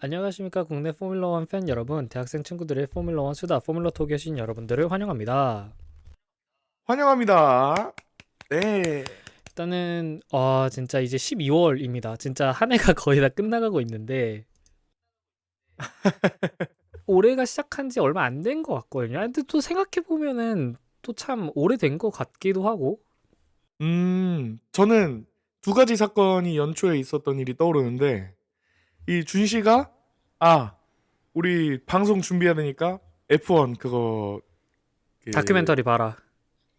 안녕하십니까 국내 포뮬러1 팬 여러분, 대학생 친구들의 포뮬러1 수다 포뮬러 톡에 오신 여러분들을 환영합니다. 환영합니다. 네. 일단은 진짜 이제 12월입니다. 진짜 한 해가 거의 다 끝나가고 있는데 올해가 시작한 지 얼마 안 된 것 같거든요. 근데 또 생각해보면은 또 참 오래된 것 같기도 하고. 저는 두 가지 사건이 연초에 있었던 일이 떠오르는데, 이 준 씨가, 우리 방송 준비해야 되니까 F1 그거, 그, 다큐멘터리 봐라.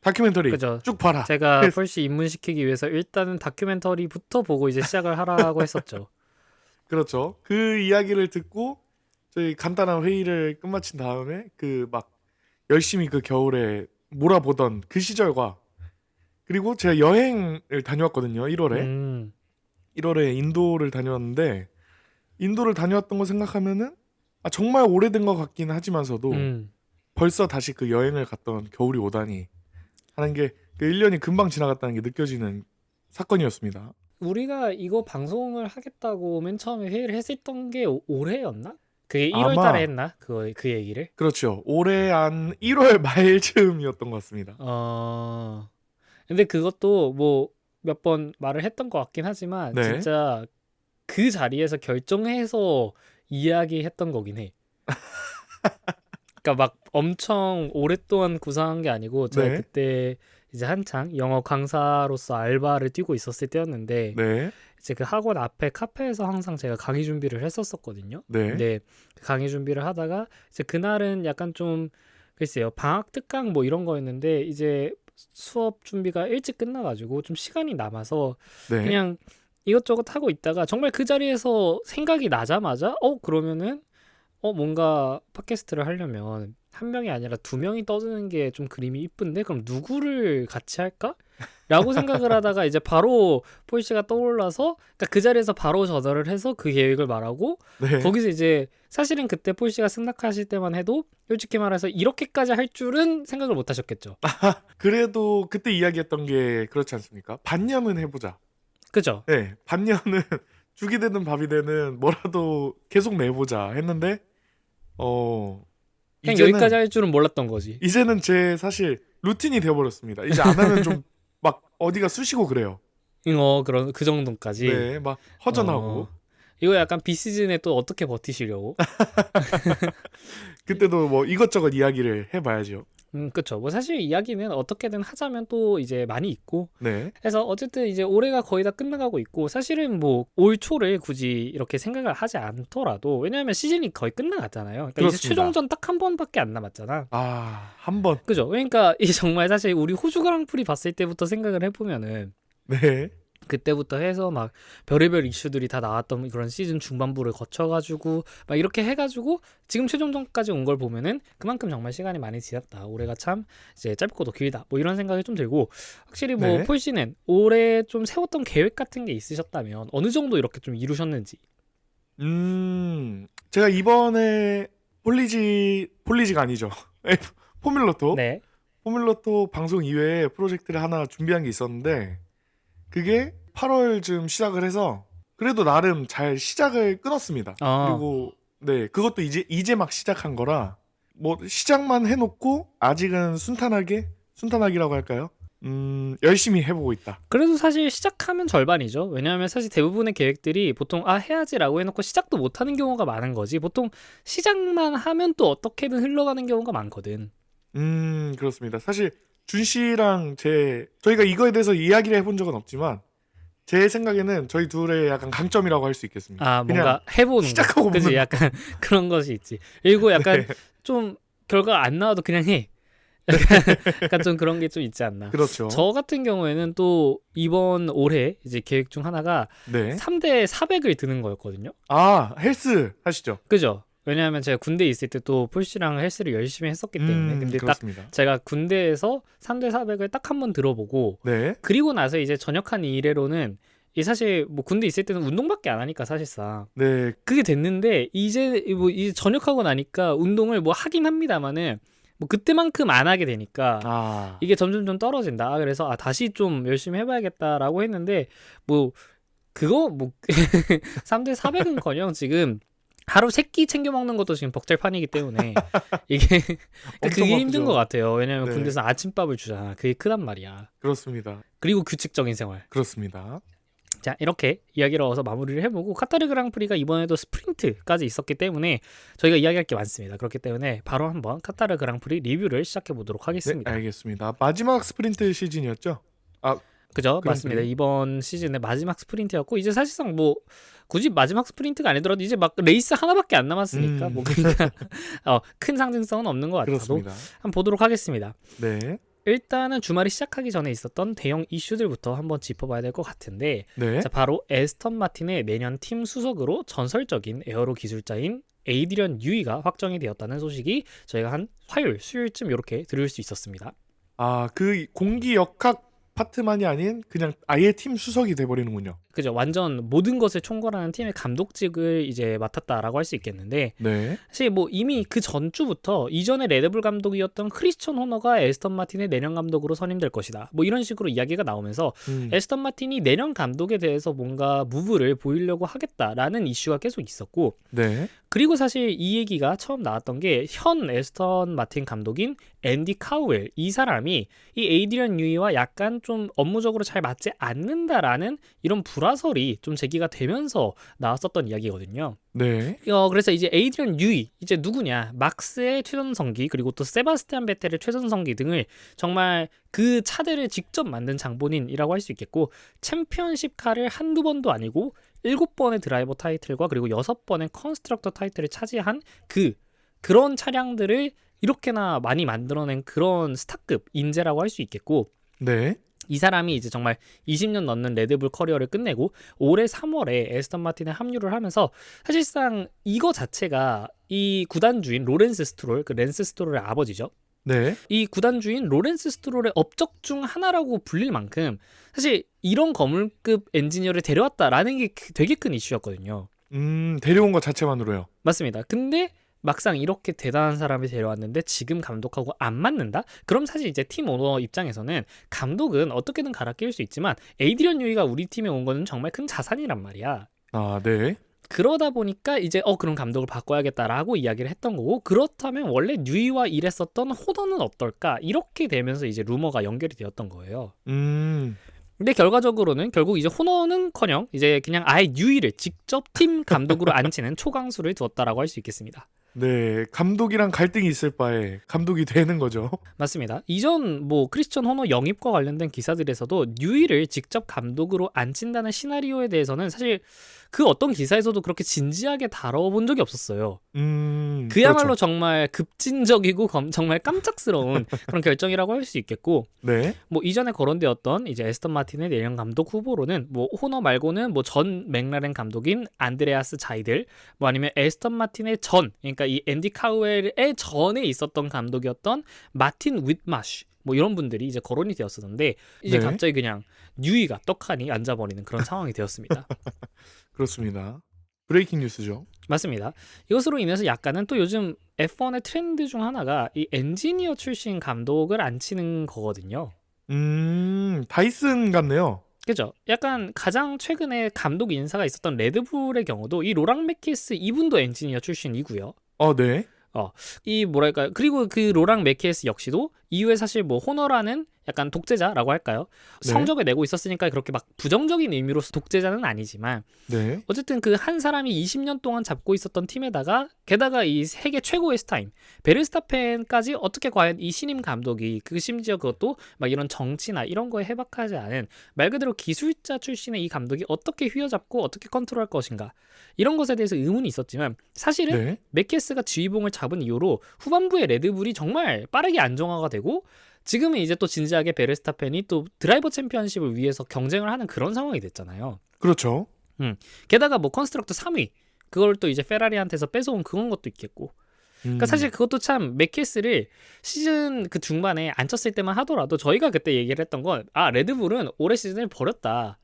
다큐멘터리 그죠? 쭉 봐라. 제가 펄시 입문시키기 위해서 일단은 다큐멘터리부터 보고 이제 시작을 하라고 했었죠. 그렇죠. 그 이야기를 듣고, 저희 간단한 회의를 끝마친 다음에, 열심히 그 겨울에 몰아보던 그 시절과, 그리고 제가 여행을 다녀왔거든요, 1월에. 음, 1월에 인도를 다녀왔는데, 인도를 다녀왔던 거 생각하면은 정말 오래된 것 같긴 하지만서도 음. 벌써 다시 그 여행을 갔던 겨울이 오다니 하는 게 그 1년이 금방 지나갔다는 게 느껴지는 사건이었습니다. 우리가 이거 방송을 하겠다고 맨 처음에 회의를 했었던 게 올해였나? 그게 1월 달에 아마 했나? 그 얘기를? 그렇죠. 올해 한 1월 말쯤이었던 것 같습니다. 근데 그것도 뭐 몇 번 말을 했던 것 같긴 하지만 네. 진짜 그 자리에서 결정해서 이야기했던 거긴 해. 그러니까 막 엄청 오랫동안 구상한 게 아니고 제가 네. 그때 이제 한창 영어 강사로서 알바를 뛰고 있었을 때였는데 네. 이제 그 학원 앞에 카페에서 항상 제가 강의 준비를 했었었거든요. 네. 근데 그 강의 준비를 하다가 이제 그날은 약간 좀 글쎄요 방학 특강 뭐 이런 거였는데 이제 수업 준비가 일찍 끝나가지고 좀 시간이 남아서 네. 그냥 이것저것 하고 있다가 정말 그 자리에서 생각이 나자마자 그러면은 뭔가 팟캐스트를 하려면 한 명이 아니라 두 명이 떠드는 게 좀 그림이 이쁜데 그럼 누구를 같이 할까? 라고 생각을 하다가 이제 바로 폴씨가 떠올라서 그러니까 그 자리에서 바로 전화를 해서 그 계획을 말하고 네. 거기서 이제 사실은 그때 폴씨가 승낙하실 때만 해도 솔직히 말해서 이렇게까지 할 줄은 생각을 못 하셨겠죠. 그래도 그때 이야기했던 게 그렇지 않습니까? 반년은 해보자. 그죠? 네. 반년은 죽이 되든 밥이 되든 뭐라도 계속 내보자 했는데 그냥 여기까지 이제는 할 줄은 몰랐던 거지. 이제는 제 사실 루틴이 되어버렸습니다. 이제 안 하면 좀 막 어디가 쑤시고 그래요. 그런 그 정도까지. 네, 막 어 허전하고. 이거 약간 비시즌에 또 어떻게 버티시려고? 그때도 뭐 이것저것 이야기를 해봐야죠. 그쵸. 뭐 사실 이야기는 어떻게든 하자면 또 이제 많이 있고 네, 해서 어쨌든 이제 올해가 거의 다 끝나가고 있고 사실은 뭐 올 초를 굳이 이렇게 생각을 하지 않더라도 왜냐하면 시즌이 거의 끝나갔잖아요. 그러니까 이제 그렇습니다. 최종전 딱 한 번밖에 안 남았잖아. 한 번. 그죠? 그러니까 이 정말 사실 우리 호주 그랑프리 봤을 때부터 생각을 해보면은 네, 그때부터 해서 막 별의별 이슈들이 다 나왔던 그런 시즌 중반부를 거쳐가지고 막 이렇게 해가지고 지금 최종전까지 온 걸 보면은 그만큼 정말 시간이 많이 지났다. 올해가 참 이제 짧고도 길다. 뭐 이런 생각이 좀 들고 확실히 뭐 네. 폴씨는 올해 좀 세웠던 계획 같은 게 있으셨다면 어느 정도 이렇게 좀 이루셨는지. 제가 이번에 폴리지가 아니죠. 포뮬러토. 네. 포뮬러토 방송 이외에 프로젝트를 하나 준비한 게 있었는데, 그게 8월쯤 시작을 해서 그래도 나름 잘 시작을 끊었습니다. 어, 그리고 네, 그것도 이제 막 시작한 거라 뭐 시작만 해놓고 아직은 순탄하기라고 할까요? 열심히 해보고 있다. 그래도 사실 시작하면 절반이죠. 왜냐하면 사실 대부분의 계획들이 보통 해야지라고 해놓고 시작도 못하는 경우가 많은 거지. 보통 시작만 하면 또 어떻게든 흘러가는 경우가 많거든. 그렇습니다. 사실 준 씨랑 저희가 이거에 대해서 이야기를 해본 적은 없지만 제 생각에는 저희 둘의 약간 강점이라고 할 수 있겠습니다. 그냥 뭔가 해보는 거. 시작하고 그지? 보는 거. 약간 그런 것이 있지. 그리고 약간 네, 좀 결과가 안 나와도 그냥 해. 약간 좀 그런 게 좀 있지 않나. 그렇죠. 저 같은 경우에는 또 이번 올해 이제 계획 중 하나가 네. 3대 400을 드는 거였거든요. 헬스 하시죠. 그죠? 왜냐하면 제가 군대에 있을 때 또 폴씨랑 헬스를 열심히 했었기 때문에 근데 딱 그렇습니다. 제가 군대에서 3대 400을 딱 한 번 들어보고 네. 그리고 나서 이제 전역한 이래로는 이 사실 뭐 군대 있을 때는 운동밖에 안 하니까 사실상 네. 그게 됐는데 이제 전역하고 나니까 운동을 뭐 하긴 합니다만은 뭐 그때만큼 안 하게 되니까 이게 점점 좀 떨어진다. 그래서 다시 좀 열심히 해봐야겠다라고 했는데 뭐 그거 뭐 3대 400은커녕 지금 하루 3끼 챙겨 먹는 것도 지금 벅찰판이기 때문에 이게 엄청 그게 힘든 바쁘죠. 것 같아요. 왜냐면 네. 군대에서 아침밥을 주잖아. 그게 크단 말이야. 그렇습니다. 그리고 규칙적인 생활. 그렇습니다. 자, 이렇게 이야기를 어서 마무리를 해보고 카타르 그랑프리가 이번에도 스프린트까지 있었기 때문에 저희가 이야기할 게 많습니다. 그렇기 때문에 바로 한번 카타르 그랑프리 리뷰를 시작해 보도록 네, 하겠습니다. 알겠습니다. 마지막 스프린트 시즌이었죠? 아, 그죠? 그랑프리. 맞습니다. 이번 시즌의 마지막 스프린트였고 이제 사실상 뭐 굳이 마지막 스프린트가 아니더라도 이제 막 레이스 하나밖에 안 남았으니까 뭐 그러니까 큰 상징성은 없는 것 같아도 그렇습니다. 한번 보도록 하겠습니다. 네. 일단은 주말이 시작하기 전에 있었던 대형 이슈들부터 한번 짚어봐야 될 것 같은데 네. 자, 바로 에스턴 마틴의 내년 팀 수석으로 전설적인 에어로 기술자인 에이드리언 뉴이가 확정이 되었다는 소식이 저희가 한 화요일, 수요일쯤 이렇게 들을 수 있었습니다. 아, 그 공기 역학 파트만이 아닌 그냥 아예 팀 수석이 돼버리는군요. 그죠? 완전 모든 것을 총괄하는 팀의 감독직을 이제 맡았다라고 할 수 있겠는데 네. 사실 뭐 이미 그 전주부터 이전에 레드불 감독이었던 크리스천 호너가 에스턴 마틴의 내년 감독으로 선임될 것이다. 뭐 이런 식으로 이야기가 나오면서 에스턴 마틴이 내년 감독에 대해서 뭔가 무브를 보이려고 하겠다라는 이슈가 계속 있었고 네. 그리고 사실 이 얘기가 처음 나왔던 게 현 에스턴 마틴 감독인 앤디 카우엘 이 사람이 이 에이드리언 뉴이와 약간 좀 업무적으로 잘 맞지 않는다라는 이런 불화설이 좀 제기가 되면서 나왔었던 이야기거든요. 네. 그래서 이제 에이드리언 뉴이 이제 누구냐 막스의 최전성기 그리고 또 세바스티안 베텔의 최전성기 등을 정말 그 차들을 직접 만든 장본인이라고 할 수 있겠고 챔피언십 카를 한두 번도 아니고 7번의 드라이버 타이틀과 그리고 6번의 컨스트럭터 타이틀을 차지한 그런 차량들을 이렇게나 많이 만들어낸 그런 스타급 인재라고 할 수 있겠고 네. 이 사람이 이제 정말 20년 넘는 레드불 커리어를 끝내고 올해 3월에 에스턴 마틴에 합류를 하면서 사실상 이거 자체가 이 구단주인 로렌스 스트롤, 그 랜스 스트롤의 아버지죠. 네. 이 구단주인 로렌스 스트롤의 업적 중 하나라고 불릴 만큼 사실 이런 거물급 엔지니어를 데려왔다라는 게 되게 큰 이슈였거든요. 데려온 것 자체만으로요. 맞습니다. 근데 막상 이렇게 대단한 사람을 데려왔는데 지금 감독하고 안 맞는다? 그럼 사실 이제 팀 오너 입장에서는 감독은 어떻게든 갈아 끼울 수 있지만 에이드리언 뉴이가 우리 팀에 온 거는 정말 큰 자산이란 말이야. 아, 네. 그러다 보니까 이제 그럼 감독을 바꿔야겠다라고 이야기를 했던 거고 그렇다면 원래 뉴이와 일했었던 호너는 어떨까? 이렇게 되면서 이제 루머가 연결이 되었던 거예요. 근데 결과적으로는 결국 이제 호너는커녕 이제 그냥 아예 뉴이를 직접 팀 감독으로 앉히는 초강수를 두었다라고 할 수 있겠습니다. 네. 감독이랑 갈등이 있을 바에 감독이 되는 거죠. 맞습니다. 이전 뭐 크리스천 호너 영입과 관련된 기사들에서도 뉴이를 직접 감독으로 앉힌다는 시나리오에 대해서는 사실 그 어떤 기사에서도 그렇게 진지하게 다뤄본 적이 없었어요. 그야말로 그렇죠. 정말 급진적이고 정말 깜짝스러운 그런 결정이라고 할 수 있겠고 네. 뭐 이전에 거론되었던 이제 에스턴 마틴의 내년 감독 후보로는 뭐 호너 말고는 뭐 전 맥라렌 감독인 안드레아스 자이들 뭐 아니면 에스턴 마틴의 그러니까 이 앤디 카우엘의 전에 있었던 감독이었던 마틴 윗마쉬 뭐 이런 분들이 이제 거론이 되었었는데 이제 네. 갑자기 그냥 뉴이가 떡하니 앉아버리는 그런 상황이 되었습니다. 그렇습니다. 브레이킹 뉴스죠. 맞습니다. 이것으로 인해서 약간은 또 요즘 F1의 트렌드 중 하나가 이 엔지니어 출신 감독을 앉히는 거거든요. 다이슨 같네요. 그죠? 약간 가장 최근에 감독 인사가 있었던 레드불의 경우도 이 로랑 메키스 이분도 엔지니어 출신이고요. 네. 이 뭐랄까요? 그리고 그 로랑 메키스 역시도 이후에 사실 뭐 호너라는 약간 독재자라고 할까요? 네. 성적을 내고 있었으니까 그렇게 막 부정적인 의미로서 독재자는 아니지만 네. 어쨌든 그 한 사람이 20년 동안 잡고 있었던 팀에다가 게다가 이 세계 최고의 스타임 베르스타펜까지 어떻게 과연 이 신임 감독이 심지어 그것도 막 이런 정치나 이런 거에 해박하지 않은 말 그대로 기술자 출신의 이 감독이 어떻게 휘어잡고 어떻게 컨트롤할 것인가 이런 것에 대해서 의문이 있었지만 사실은 네. 메케스가 지휘봉을 잡은 이후로 후반부에 레드불이 정말 빠르게 안정화가 되고 지금은 이제 또 진지하게 베르스타펜이 또 드라이버 챔피언십을 위해서 경쟁을 하는 그런 상황이 됐잖아요. 그렇죠. 게다가 뭐 컨스트럭터 3위 그걸 또 이제 페라리한테서 뺏어온 그런 것도 있겠고 그러니까 사실 그것도 참 메키스를 시즌 그 중반에 안 쳤을 때만 하더라도 저희가 그때 얘기를 했던 건 레드불은 올해 시즌을 버렸다.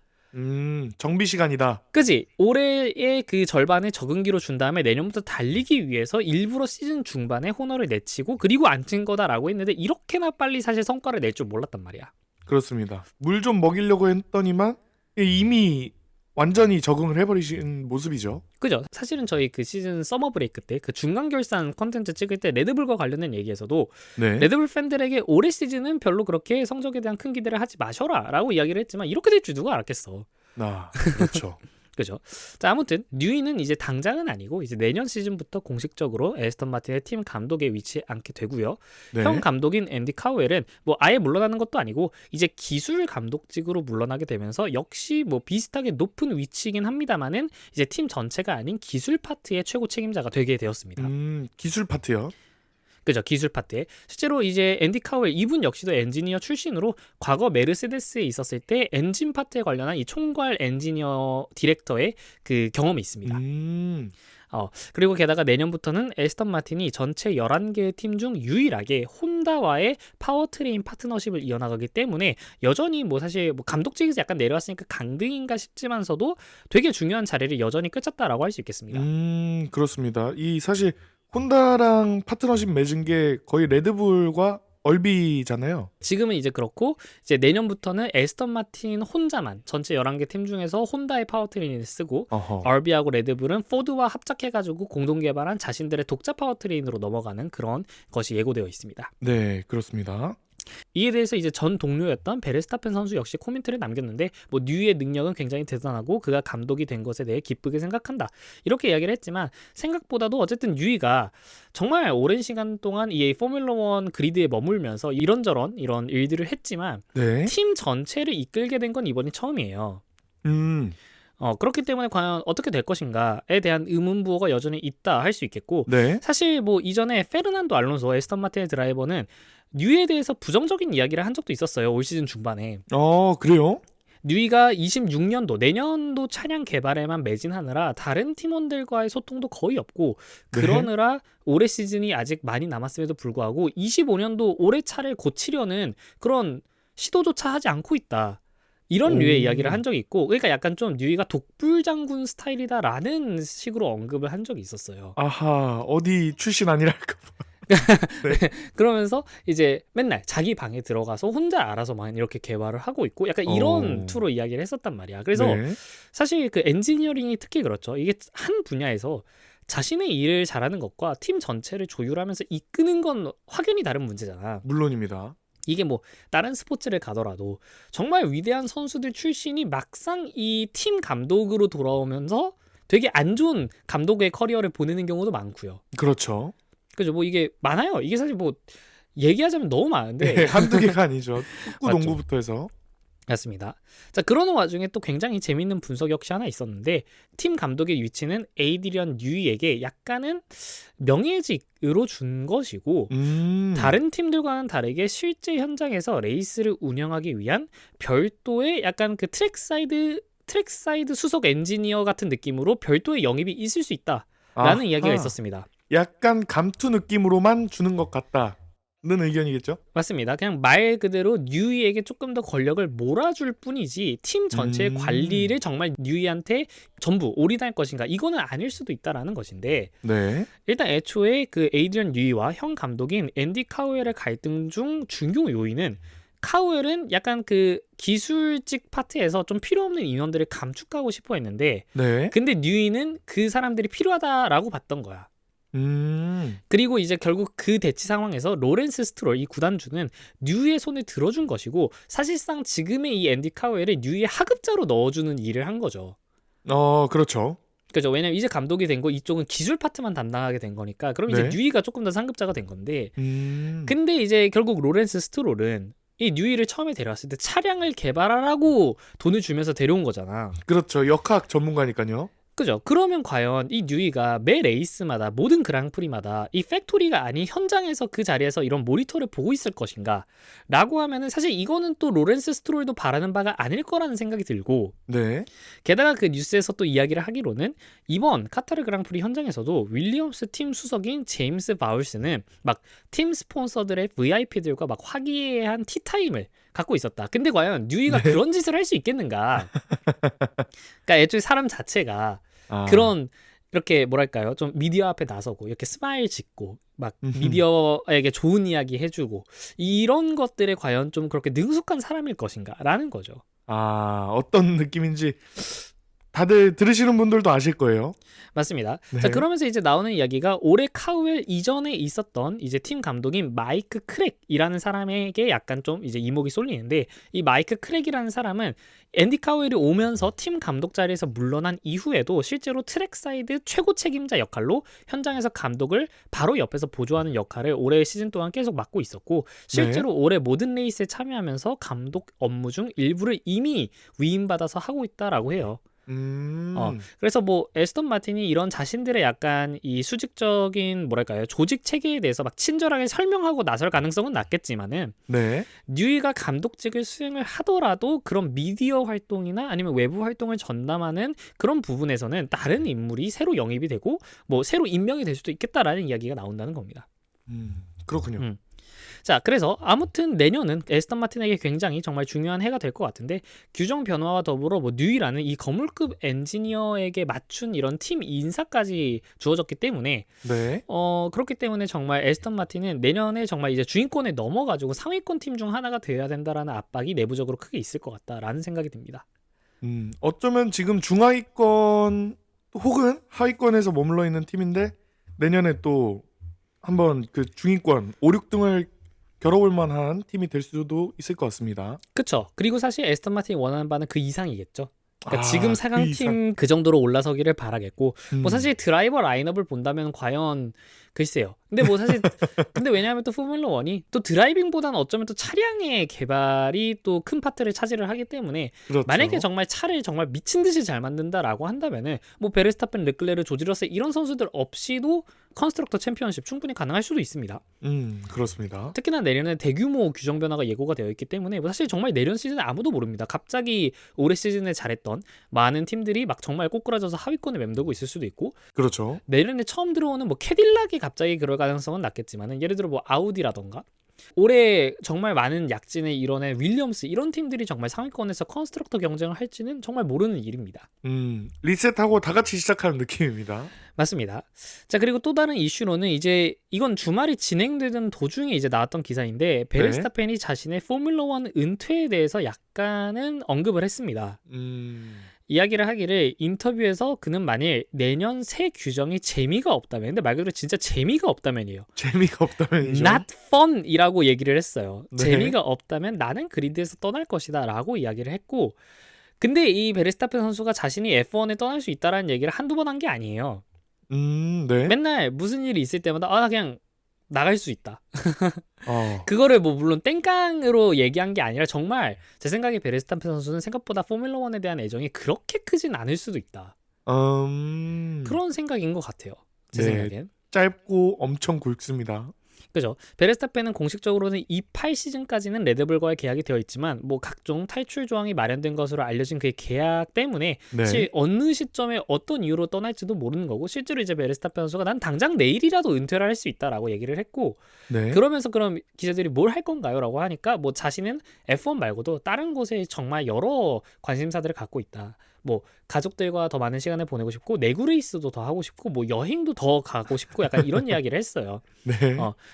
정비 시간이다. 그지? 올해의 그 절반을 적응기로 준 다음에 내년부터 달리기 위해서 일부러 시즌 중반에 호너를 내치고 그리고 앉힌 거다라고 했는데 이렇게나 빨리 사실 성과를 낼 줄 몰랐단 말이야. 그렇습니다. 물 좀 먹이려고 했더니만 이미 완전히 적응을 해버리신 모습이죠. 그죠? 사실은 저희 그 시즌 서머 브레이크 때 그 중간 결산 컨텐츠 찍을 때 레드불과 관련된 얘기에서도 네. 레드불 팬들에게 올해 시즌은 별로 그렇게 성적에 대한 큰 기대를 하지 마셔라라고 이야기를 했지만 이렇게 될 줄 누가 알았겠어. 그렇죠. 그죠? 자, 아무튼 뉴이는 이제 당장은 아니고 이제 내년 시즌부터 공식적으로 에스턴 마틴의 팀 감독에 위치해 않게 되고요. 네. 형 감독인 앤디 카우엘은 뭐 아예 물러나는 것도 아니고 이제 기술 감독직으로 물러나게 되면서 역시 뭐 비슷하게 높은 위치이긴 합니다만은 이제 팀 전체가 아닌 기술 파트의 최고 책임자가 되게 되었습니다. 기술 파트요. 그죠, 기술 파트에. 실제로 이제 앤디 카우엘 이분 역시도 엔지니어 출신으로 과거 메르세데스에 있었을 때 엔진 파트에 관련한 이 총괄 엔지니어 디렉터의 그 경험이 있습니다. 그리고 게다가 내년부터는 에스턴 마틴이 전체 11개의 팀 중 유일하게 혼다와의 파워트레인 파트너십을 이어나가기 때문에 여전히 뭐 사실 뭐 감독직에서 약간 내려왔으니까 강등인가 싶지만서도 되게 중요한 자리를 여전히 꿰찼다라고 할 수 있겠습니다. 그렇습니다. 이 사실 혼다랑 파트너십 맺은 게 거의 레드불과 얼비잖아요. 지금은 이제 그렇고 이제 내년부터는 에스턴 마틴 혼자만 전체 11개 팀 중에서 혼다의 파워트레인을 쓰고 얼비하고 레드불은 포드와 합작해가지고 공동 개발한 자신들의 독자 파워트레인으로 넘어가는 그런 것이 예고되어 있습니다. 네, 그렇습니다. 이에 대해서 이제 전 동료였던 베르스타펜 선수 역시 코멘트를 남겼는데 뭐 뉴이의 능력은 굉장히 대단하고 그가 감독이 된 것에 대해 기쁘게 생각한다 이렇게 이야기를 했지만 생각보다도 어쨌든 뉴이가 정말 오랜 시간 동안 이 포뮬러 1 그리드에 머물면서 이런저런 이런 일들을 했지만 네. 팀 전체를 이끌게 된 건 이번이 처음이에요. 그렇기 때문에 과연 어떻게 될 것인가에 대한 의문부호가 여전히 있다 할 수 있겠고 네. 사실 뭐 이전에 페르난도 알론소 에스턴 마틴의 드라이버는 뉴이에 대해서 부정적인 이야기를 한 적도 있었어요. 올 시즌 중반에. 그래요? 뉴이가 26년도 내년도 차량 개발에만 매진하느라 다른 팀원들과의 소통도 거의 없고 그러느라 올해 시즌이 아직 많이 남았음에도 불구하고 25년도 올해 차를 고치려는 그런 시도조차 하지 않고 있다. 이런 류의 이야기를 한 적이 있고 그러니까 약간 좀 뉴이가 독불장군 스타일이다라는 식으로 언급을 한 적이 있었어요. 아하, 어디 출신 아니랄까 봐. 그러면서 이제 맨날 자기 방에 들어가서 혼자 알아서 막 이렇게 개발을 하고 있고 약간 이런 투로 이야기를 했었단 말이야. 그래서 사실 그 엔지니어링이 특히 그렇죠. 이게 한 분야에서 자신의 일을 잘하는 것과 팀 전체를 조율하면서 이끄는 건 확연히 다른 문제잖아. 물론입니다. 이게 뭐 다른 스포츠를 가더라도 정말 위대한 선수들 출신이 막상 이 팀 감독으로 돌아오면서 되게 안 좋은 감독의 커리어를 보내는 경우도 많고요. 그렇죠. 그죠? 뭐 이게 많아요. 이게 사실 뭐 얘기하자면 너무 많은데 네, 한두 개가 아니죠. 축구, 농구부터 해서. 맞습니다. 자, 그러는 와중에 또 굉장히 재밌는 분석 역시 하나 있었는데 팀 감독의 위치는 에이드리언 뉴이에게 약간은 명예직으로 준 것이고 다른 팀들과는 다르게 실제 현장에서 레이스를 운영하기 위한 별도의 약간 그 트랙사이드 수석 엔지니어 같은 느낌으로 별도의 영입이 있을 수 있다라는 이야기가 있었습니다. 약간 감투 느낌으로만 주는 것 같다는 의견이겠죠? 맞습니다. 그냥 말 그대로 뉴이에게 조금 더 권력을 몰아줄 뿐이지 팀 전체의 관리를 정말 뉴이한테 전부 올인할 것인가 이거는 아닐 수도 있다라는 것인데 일단 애초에 그 에이드리언 뉴이와 형 감독인 앤디 카우엘의 갈등 중 중요 요인은 카우엘은 약간 그 기술직 파트에서 좀 필요 없는 인원들을 감축하고 싶어 했는데 근데 뉴이는 그 사람들이 필요하다라고 봤던 거야. 그리고 이제 결국 그 대치 상황에서 로렌스 스트롤 이 구단주는 뉴이의 손을 들어준 것이고 사실상 지금의 이 앤디 카우엘을 뉴이의 하급자로 넣어주는 일을 한 거죠. 그렇죠. 그죠. 왜냐면 이제 감독이 된 거 이쪽은 기술 파트만 담당하게 된 거니까 그럼 이제 뉴이가 조금 더 상급자가 된 건데 근데 이제 결국 로렌스 스트롤은 이 뉴이를 처음에 데려왔을 때 차량을 개발하라고 돈을 주면서 데려온 거잖아. 그렇죠. 역학 전문가니까요. 그죠. 그러면 과연 이 뉴이가 매 레이스마다 모든 그랑프리마다 이 팩토리가 아닌 현장에서 그 자리에서 이런 모니터를 보고 있을 것인가 라고 하면은 사실 이거는 또 로렌스 스트롤도 바라는 바가 아닐 거라는 생각이 들고 게다가 그 뉴스에서 또 이야기를 하기로는 이번 카타르 그랑프리 현장에서도 윌리엄스 팀 수석인 제임스 바울스는 막 팀 스폰서들의 VIP들과 막 화기애애한 티타임을 갖고 있었다. 근데 과연 뉴이가 그런 짓을 할 수 있겠는가? 그러니까 애초에 사람 자체가 그런 이렇게 뭐랄까요? 좀 미디어 앞에 나서고 이렇게 스마일 짓고 막 미디어에게 좋은 이야기 해주고 이런 것들에 과연 좀 그렇게 능숙한 사람일 것인가라는 거죠. 어떤 느낌인지 다들 들으시는 분들도 아실 거예요. 맞습니다. 자, 네. 그러면서 이제 나오는 이야기가 올해 카우엘 이전에 있었던 이제 팀 감독인 마이크 크랙이라는 사람에게 약간 좀 이제 이목이 쏠리는데, 이 마이크 크랙이라는 사람은 앤디 카우엘이 오면서 팀 감독 자리에서 물러난 이후에도 실제로 트랙사이드 최고 책임자 역할로 현장에서 감독을 바로 옆에서 보조하는 역할을 올해 시즌 동안 계속 맡고 있었고, 실제로 올해 모든 레이스에 참여하면서 감독 업무 중 일부를 이미 위임받아서 하고 있다라고 해요. 그래서 뭐 에스턴 마틴이 이런 자신들의 약간 이 수직적인 뭐랄까요, 조직 체계에 대해서 막 친절하게 설명하고 나설 가능성은 낮겠지만은, 네. 뉴이가 감독직을 수행을 하더라도 그런 미디어 활동이나 아니면 외부 활동을 전담하는 그런 부분에서는 다른 인물이 새로 영입이 되고 뭐 새로 임명이 될 수도 있겠다라는 이야기가 나온다는 겁니다. 그렇군요. 음. 자, 그래서 아무튼 내년은 에스턴 마틴에게 굉장히 정말 중요한 해가 될 것 같은데, 규정 변화와 더불어 뭐 뉴이라는 이 거물급 엔지니어에게 맞춘 이런 팀 인사까지 주어졌기 때문에 네. 그렇기 때문에 정말 에스턴 마틴은 내년에 정말 이제 주인권에 넘어가지고 상위권 팀 중 하나가 되어야 된다라는 압박이 내부적으로 크게 있을 것 같다라는 생각이 듭니다. 어쩌면 지금 중하위권 혹은 하위권에서 머물러 있는 팀인데 내년에 또 한번 그 중위권 5, 6등을 겨뤄볼 만한 팀이 될 수도 있을 것 같습니다. 그쵸. 그리고 사실 에스턴 마틴이 원하는 바는 그 이상이겠죠. 그러니까 지금 그 4강 이상. 팀 그 정도로 올라서기를 바라겠고, 음. 뭐 사실 드라이버 라인업을 본다면 과연 글쎄요. 근데 뭐 사실 근데 왜냐하면 또 포뮬러 1이 또 드라이빙보다는 어쩌면 또 차량의 개발이 또 큰 파트를 차지를 하기 때문에, 그렇죠. 만약에 정말 차를 정말 미친 듯이 잘 만든다라고 한다면은 뭐 베르스타펜, 르클레르, 조지 러셀 이런 선수들 없이도 컨스트럭터 챔피언십 충분히 가능할 수도 있습니다. 그렇습니다. 특히나 내년에 대규모 규정 변화가 예고가 되어 있기 때문에 뭐 사실 정말 내년 시즌에 아무도 모릅니다. 갑자기 올해 시즌에 잘했던 많은 팀들이 막 정말 꼬꾸라져서 하위권에 맴돌고 있을 수도 있고, 그렇죠. 내년에 처음 들어오는 뭐 캐딜락이 갑자기 그럴 가능성은 낮겠지만, 예를 들어 뭐 아우디라던가 올해 정말 많은 약진을 이뤄낸 윌리엄스 이런 팀들이 정말 상위권에서 컨스트럭터 경쟁을 할지는 정말 모르는 일입니다. 리셋하고 다 같이 시작하는 느낌입니다. 맞습니다. 자, 그리고 또 다른 이슈로는 이제 이건 주말이 진행되던 도중에 이제 나왔던 기사인데, 베르스타펜이 자신의 포뮬러 1 은퇴에 대해서 약간은 언급을 했습니다. 이야기를 하기를, 인터뷰에서 그는 만일 내년 새 규정이 재미가 없다면, 근데 말 그대로 진짜 재미가 없다면이에요. 재미가 없다면이죠. Not fun이라고 얘기를 했어요. 네. 재미가 없다면 나는 그리드에서 떠날 것이다 라고 이야기를 했고, 근데 이 베르스타펜 선수가 자신이 F1에 떠날 수 있다라는 얘기를 한두 번 한 게 아니에요. 네. 맨날 무슨 일이 있을 때마다 나 그냥 나갈 수 있다. 어. 그거를 뭐 물론 땡깡으로 얘기한 게 아니라, 정말 제 생각에 베르스타펜 선수는 생각보다 포뮬러 1에 대한 애정이 그렇게 크진 않을 수도 있다. 그런 생각인 것 같아요. 제 네. 생각엔. 짧고 엄청 굵습니다. 그죠. 베르스타펜은 공식적으로는 28 시즌까지는 레드불과의 계약이 되어 있지만, 뭐 각종 탈출 조항이 마련된 것으로 알려진 그의 계약 때문에 네. 사실 어느 시점에 어떤 이유로 떠날지도 모르는 거고, 실제로 이제 베르스타펜 선수가 난 당장 내일이라도 은퇴를 할 수 있다라고 얘기를 했고, 네. 그러면서 그럼 기자들이 뭘 할 건가요? 라고 하니까, 뭐 자신은 F1 말고도 다른 곳에 정말 여러 관심사들을 갖고 있다. 뭐 가족들과 더 많은 시간을 보내고 싶고, 내구 레이스도 더 하고 싶고, 뭐 여행도 더 가고 싶고, 약간 이런 이야기를 했어요. 네.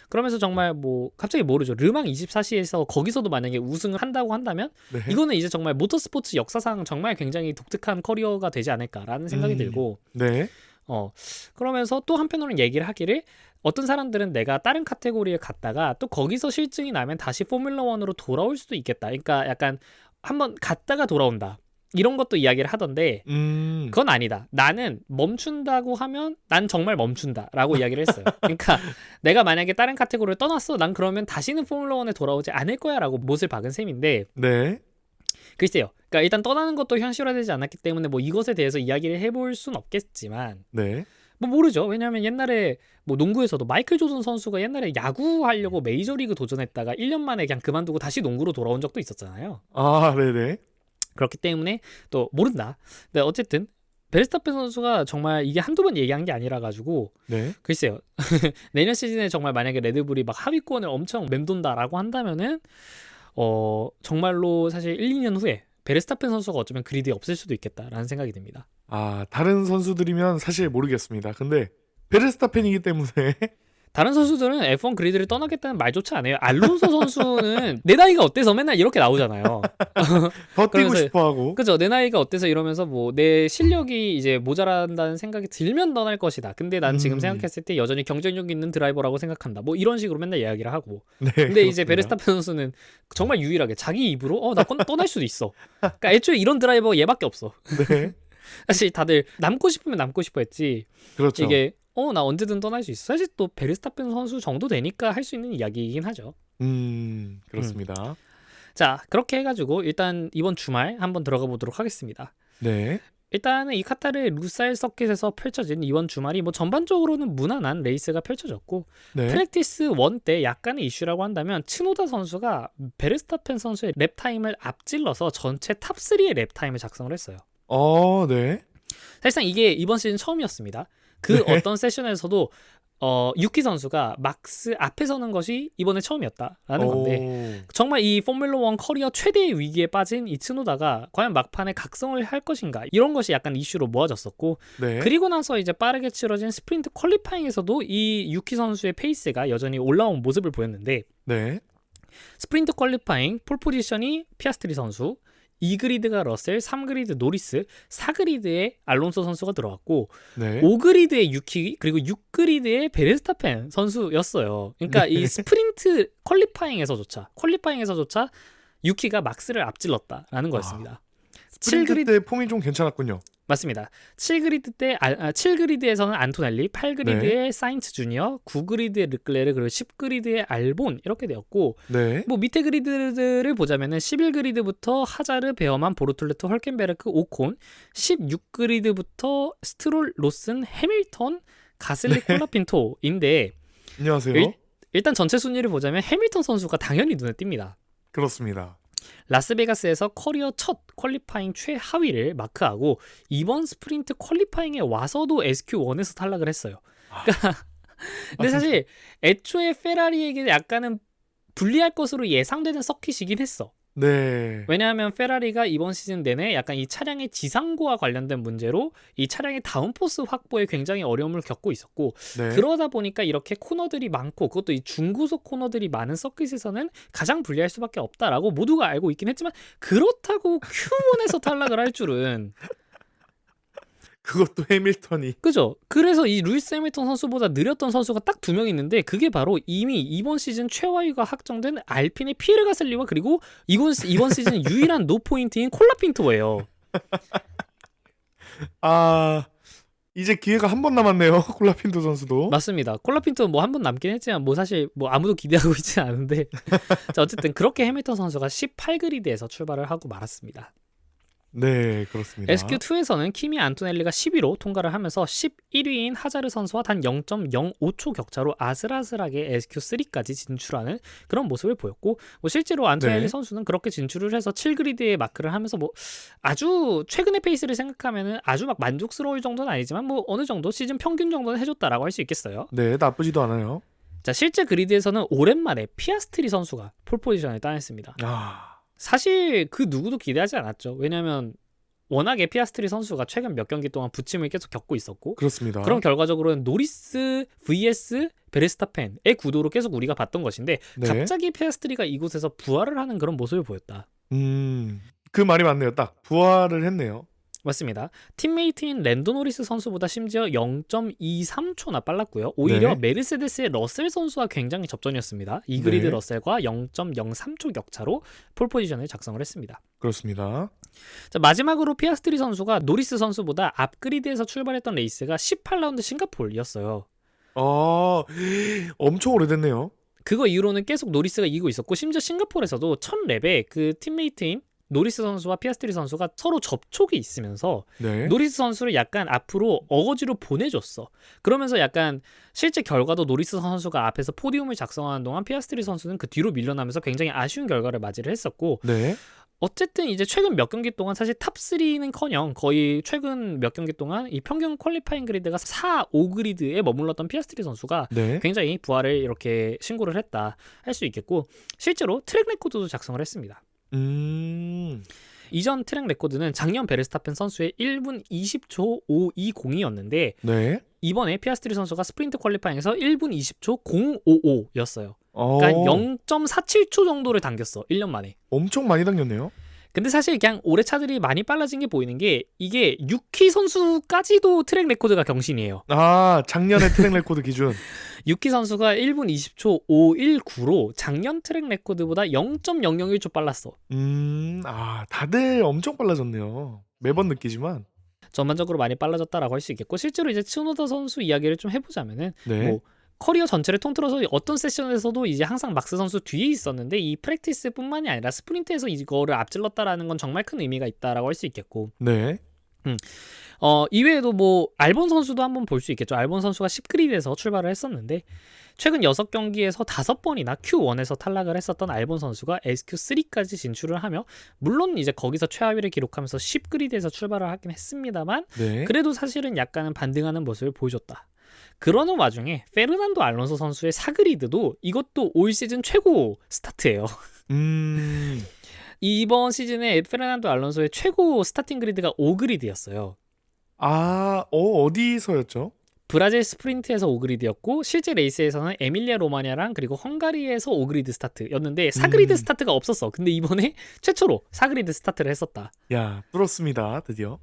그러면서 정말 뭐 갑자기 모르죠. 르망 24시에서 거기서도 만약에 우승을 한다고 한다면, 네. 이거는 이제 정말 모터스포츠 역사상 정말 굉장히 독특한 커리어가 되지 않을까라는 생각이 들고, 네. 그러면서 또 한편으로는 얘기를 하기를, 어떤 사람들은 내가 다른 카테고리에 갔다가 또 거기서 실증이 나면 다시 포뮬러 1으로 돌아올 수도 있겠다. 그러니까 약간 한번 갔다가 돌아온다. 이런 것도 이야기를 하던데, 그건 아니다. 나는 멈춘다고 하면 난 정말 멈춘다라고 이야기를 했어요. 그러니까 내가 만약에 다른 카테고리를 떠났어, 난 그러면 다시는 포뮬러 1에 돌아오지 않을 거야라고 못을 박은 셈인데, 네. 글쎄요. 그러니까 일단 떠나는 것도 현실화되지 않았기 때문에 뭐 이것에 대해서 이야기를 해볼 순 없겠지만, 네. 뭐 모르죠. 왜냐하면 옛날에 뭐 농구에서도 마이클 조던 선수가 옛날에 야구하려고 메이저리그 도전했다가 1년 만에 그냥 그만두고 다시 농구로 돌아온 적도 있었잖아요. 아, 네네. 그렇기 때문에 또 모른다. 근데 어쨌든 베르스타펜 선수가 정말 이게 한두 번 얘기한 게 아니라 가지고, 네. 글쎄요. 내년 시즌에 정말 만약에 레드불이 막 하위권을 엄청 맴돈다라고 한다면은 정말로 사실 1, 2년 후에 베르스타펜 선수가 어쩌면 그리드에 없을 수도 있겠다라는 생각이 듭니다. 다른 선수들이면 사실 모르겠습니다. 근데 베르스타펜이기 때문에 다른 선수들은 F1 그리드를 떠나겠다는 말조차 안 해요. 알론소 선수는 내 나이가 어때서 맨날 이렇게 나오잖아요. 더 뛰고 그러면서 싶어하고. 그죠? 내 나이가 어때서 이러면서 뭐 내 실력이 이제 모자란다는 생각이 들면 떠날 것이다. 근데 난 지금 생각했을 때 여전히 경쟁력 있는 드라이버라고 생각한다. 뭐 이런 식으로 맨날 이야기를 하고. 네, 근데 이제 그렇습니다. 베르스타펜 선수는 정말 유일하게 자기 입으로 나 떠날 수도 있어. 그러니까 애초에 이런 드라이버 얘밖에 없어. 네, 사실 다들 남고 싶으면 남고 싶어 했지. 그렇죠. 이게 나 언제든 떠날 수 있어. 사실 또 베르스타펜 선수 정도 되니까 할 수 있는 이야기이긴 하죠. 그렇습니다. 자, 그렇게 해가지고 일단 이번 주말 한번 들어가 보도록 하겠습니다. 네, 일단은 이 카타르 루사일 서킷에서 펼쳐진 이번 주말이 뭐 전반적으로는 무난한 레이스가 펼쳐졌고 네. 프랙티스 1 때 약간의 이슈라고 한다면 츠노다 선수가 베르스타펜 선수의 랩 타임을 앞질러서 전체 탑 3의 랩 타임을 작성을 했어요. 네. 사실상 이게 이번 시즌 처음이었습니다. 그 네. 어떤 세션에서도 유키 선수가 막스 앞에 서는 것이 이번에 처음이었다라는 건데 정말 이 포뮬러 1 커리어 최대의 위기에 빠진 이 츠노다가 과연 막판에 각성을 할 것인가 이런 것이 약간 이슈로 모아졌었고 네. 그리고 나서 이제 빠르게 치러진 스프린트 퀄리파잉에서도 이 유키 선수의 페이스가 여전히 올라온 모습을 보였는데 네. 스프린트 퀄리파잉 폴 포지션이 피아스트리 선수 2그리드가 러셀, 3그리드 노리스, 4그리드에 알론소 선수가 들어왔고 네. 5그리드의 유키 그리고 6그리드의 베르스타펜 선수였어요. 그러니까 이 스프린트 퀄리파잉에서조차 유키가 막스를 앞질렀다라는 거였습니다. 스프린트 때 폼이 좀 괜찮았군요. 맞습니다. 7그리드에서는 안토넬리, 8그리드의 사인츠 주니어, 9그리드의 르클레르 그리고 10그리드의 알본 이렇게 되었고 네. 뭐 밑에 그리드를 보자면은 11그리드부터 하자르, 베어만, 보르툴레트, 헐켄베르크, 오콘, 16그리드부터 스트롤, 로슨, 해밀턴, 가슬리, 콜라핀토인데 안녕하세요. 일단 전체 순위를 보자면 해밀턴 선수가 당연히 눈에 띕니다. 그렇습니다. 라스베가스에서 커리어 첫 퀄리파잉 최하위를 마크하고 이번 스프린트 퀄리파잉에 와서도 SQ1에서 탈락을 했어요. 근데 사실 애초에 페라리에게 약간은 불리할 것으로 예상되는 서킷이긴 했어. 네. 왜냐하면 페라리가 이번 시즌 내내 약간 이 차량의 지상고와 관련된 문제로 이 차량의 다운포스 확보에 굉장히 어려움을 겪고 있었고 네. 그러다 보니까 이렇게 코너들이 많고 그것도 이 중고속 코너들이 많은 서킷에서는 가장 불리할 수밖에 없다라고 모두가 알고 있긴 했지만 그렇다고 Q1에서 탈락을 할 줄은 그것도 해밀턴이. 그죠? 그래서 이 루이스 해밀턴 선수보다 느렸던 선수가 딱 2명 있는데 그게 바로 이미 이번 시즌 최하위가 확정된 알핀의 피에르 가슬리와 그리고 이번 시즌 유일한 노포인트인 콜라핀토예요. 이제 기회가 한 번 남았네요. 콜라핀토 선수도. 맞습니다. 콜라핀토는 뭐 한 번 남긴 했지만 뭐 사실 뭐 아무도 기대하고 있지 않은데 자, 어쨌든 그렇게 해밀턴 선수가 18그리드에서 출발을 하고 말았습니다. 네, 그렇습니다. SQ2에서는 키미 안토넬리가 10위로 통과를 하면서 11위인 하자르 선수와 단 0.05초 격차로 아슬아슬하게 SQ3까지 진출하는 그런 모습을 보였고 뭐 실제로 안토넬리 네. 선수는 그렇게 진출을 해서 7그리드에 마크를 하면서 뭐 아주 최근의 페이스를 생각하면은 아주 막 만족스러울 정도는 아니지만 뭐 어느 정도 시즌 평균 정도는 해줬다라고 할 수 있겠어요. 네, 나쁘지도 않아요. 자, 실제 그리드에서는 오랜만에 피아스트리 선수가 폴 포지션을 따냈습니다. 사실 그 누구도 기대하지 않았죠. 왜냐하면 워낙에 피아스트리 선수가 최근 몇 경기 동안 부침을 계속 겪고 있었고 그렇습니다. 그럼 결과적으로는 노리스 vs 베르스타펜의 구도로 계속 우리가 봤던 것인데 네. 갑자기 피아스트리가 이곳에서 부활을 하는 그런 모습을 보였다. 그 말이 맞네요. 딱 부활을 했네요. 맞습니다. 팀메이트인 랜도 노리스 선수보다 심지어 0.23초나 빨랐고요. 오히려 네. 메르세데스의 러셀 선수와 굉장히 접전이었습니다. 2그리드 네. 러셀과 0.03초 격차로 폴 포지션을 작성을 했습니다. 그렇습니다. 자, 마지막으로 피아스트리 선수가 노리스 선수보다 앞그리드에서 출발했던 레이스가 18라운드 싱가포르였어요. 엄청 오래됐네요. 그거 이후로는 계속 노리스가 이기고 있었고 심지어 싱가포르에서도 첫 랩에 그 팀메이트인 노리스 선수와 피아스트리 선수가 서로 접촉이 있으면서 네. 노리스 선수를 약간 앞으로 어거지로 보내줬어. 그러면서 약간 실제 결과도 노리스 선수가 앞에서 포디움을 작성하는 동안 피아스트리 선수는 그 뒤로 밀려나면서 굉장히 아쉬운 결과를 맞이를 했었고 네. 어쨌든 이제 최근 몇 경기 동안 사실 탑3는커녕 거의 최근 몇 경기 동안 이 평균 퀄리파잉 그리드가 4, 5그리드에 머물렀던 피아스트리 선수가 네. 굉장히 부활을 이렇게 신고를 했다 할 수 있겠고 실제로 트랙 레코드도 작성을 했습니다. 이전 트랙 레코드는 작년 베르스타펜 선수의 1분 20초 520이었는데 네. 이번에 피아스트리 선수가 스프린트 퀄리파잉에서 1분 20초 055였어요. 그러니까 0.47초 정도를 당겼어. 1년 만에. 엄청 많이 당겼네요. 근데 사실 그냥 올해 차들이 많이 빨라진 게 보이는 게 이게 유키 선수까지도 트랙 레코드가 경신이에요. 아, 작년의 트랙 레코드 기준. 유키 선수가 1분 20초 519로 작년 트랙 레코드보다 0.001초 빨랐어. 다들 엄청 빨라졌네요. 매번 느끼지만. 전반적으로 많이 빨라졌다라고 할 수 있겠고, 실제로 이제 츠노다 선수 이야기를 좀 해보자면은 네. 뭐 커리어 전체를 통틀어서 어떤 세션에서도 이제 항상 막스 선수 뒤에 있었는데 이 프랙티스뿐만이 아니라 스프린트에서 이거를 앞질렀다라는 건 정말 큰 의미가 있다라고 할 수 있겠고, 네. 이외에도 뭐 알본 선수도 한번 볼 수 있겠죠. 알본 선수가 10그리드에서 출발을 했었는데 최근 6경기에서 5번이나 Q1에서 탈락을 했었던 알본 선수가 SQ3까지 진출을 하며, 물론 이제 거기서 최하위를 기록하면서 10그리드에서 출발을 하긴 했습니다만 네. 그래도 사실은 약간은 반등하는 모습을 보여줬다. 그러는 와중에 페르난도 알론소 선수의 4그리드도 이것도 올 시즌 최고 스타트예요. 이번 시즌에 페르난도 알론소의 최고 스타팅 그리드가 5그리드였어요. 어디서였죠? 브라질 스프린트에서 5그리드였고 실제 레이스에서는 에밀리아 로마냐랑 그리고 헝가리에서 5그리드 스타트였는데 4그리드 스타트가 없었어. 근데 이번에 최초로 4그리드 스타트를 했었다. 야, 뚫었습니다. 드디어.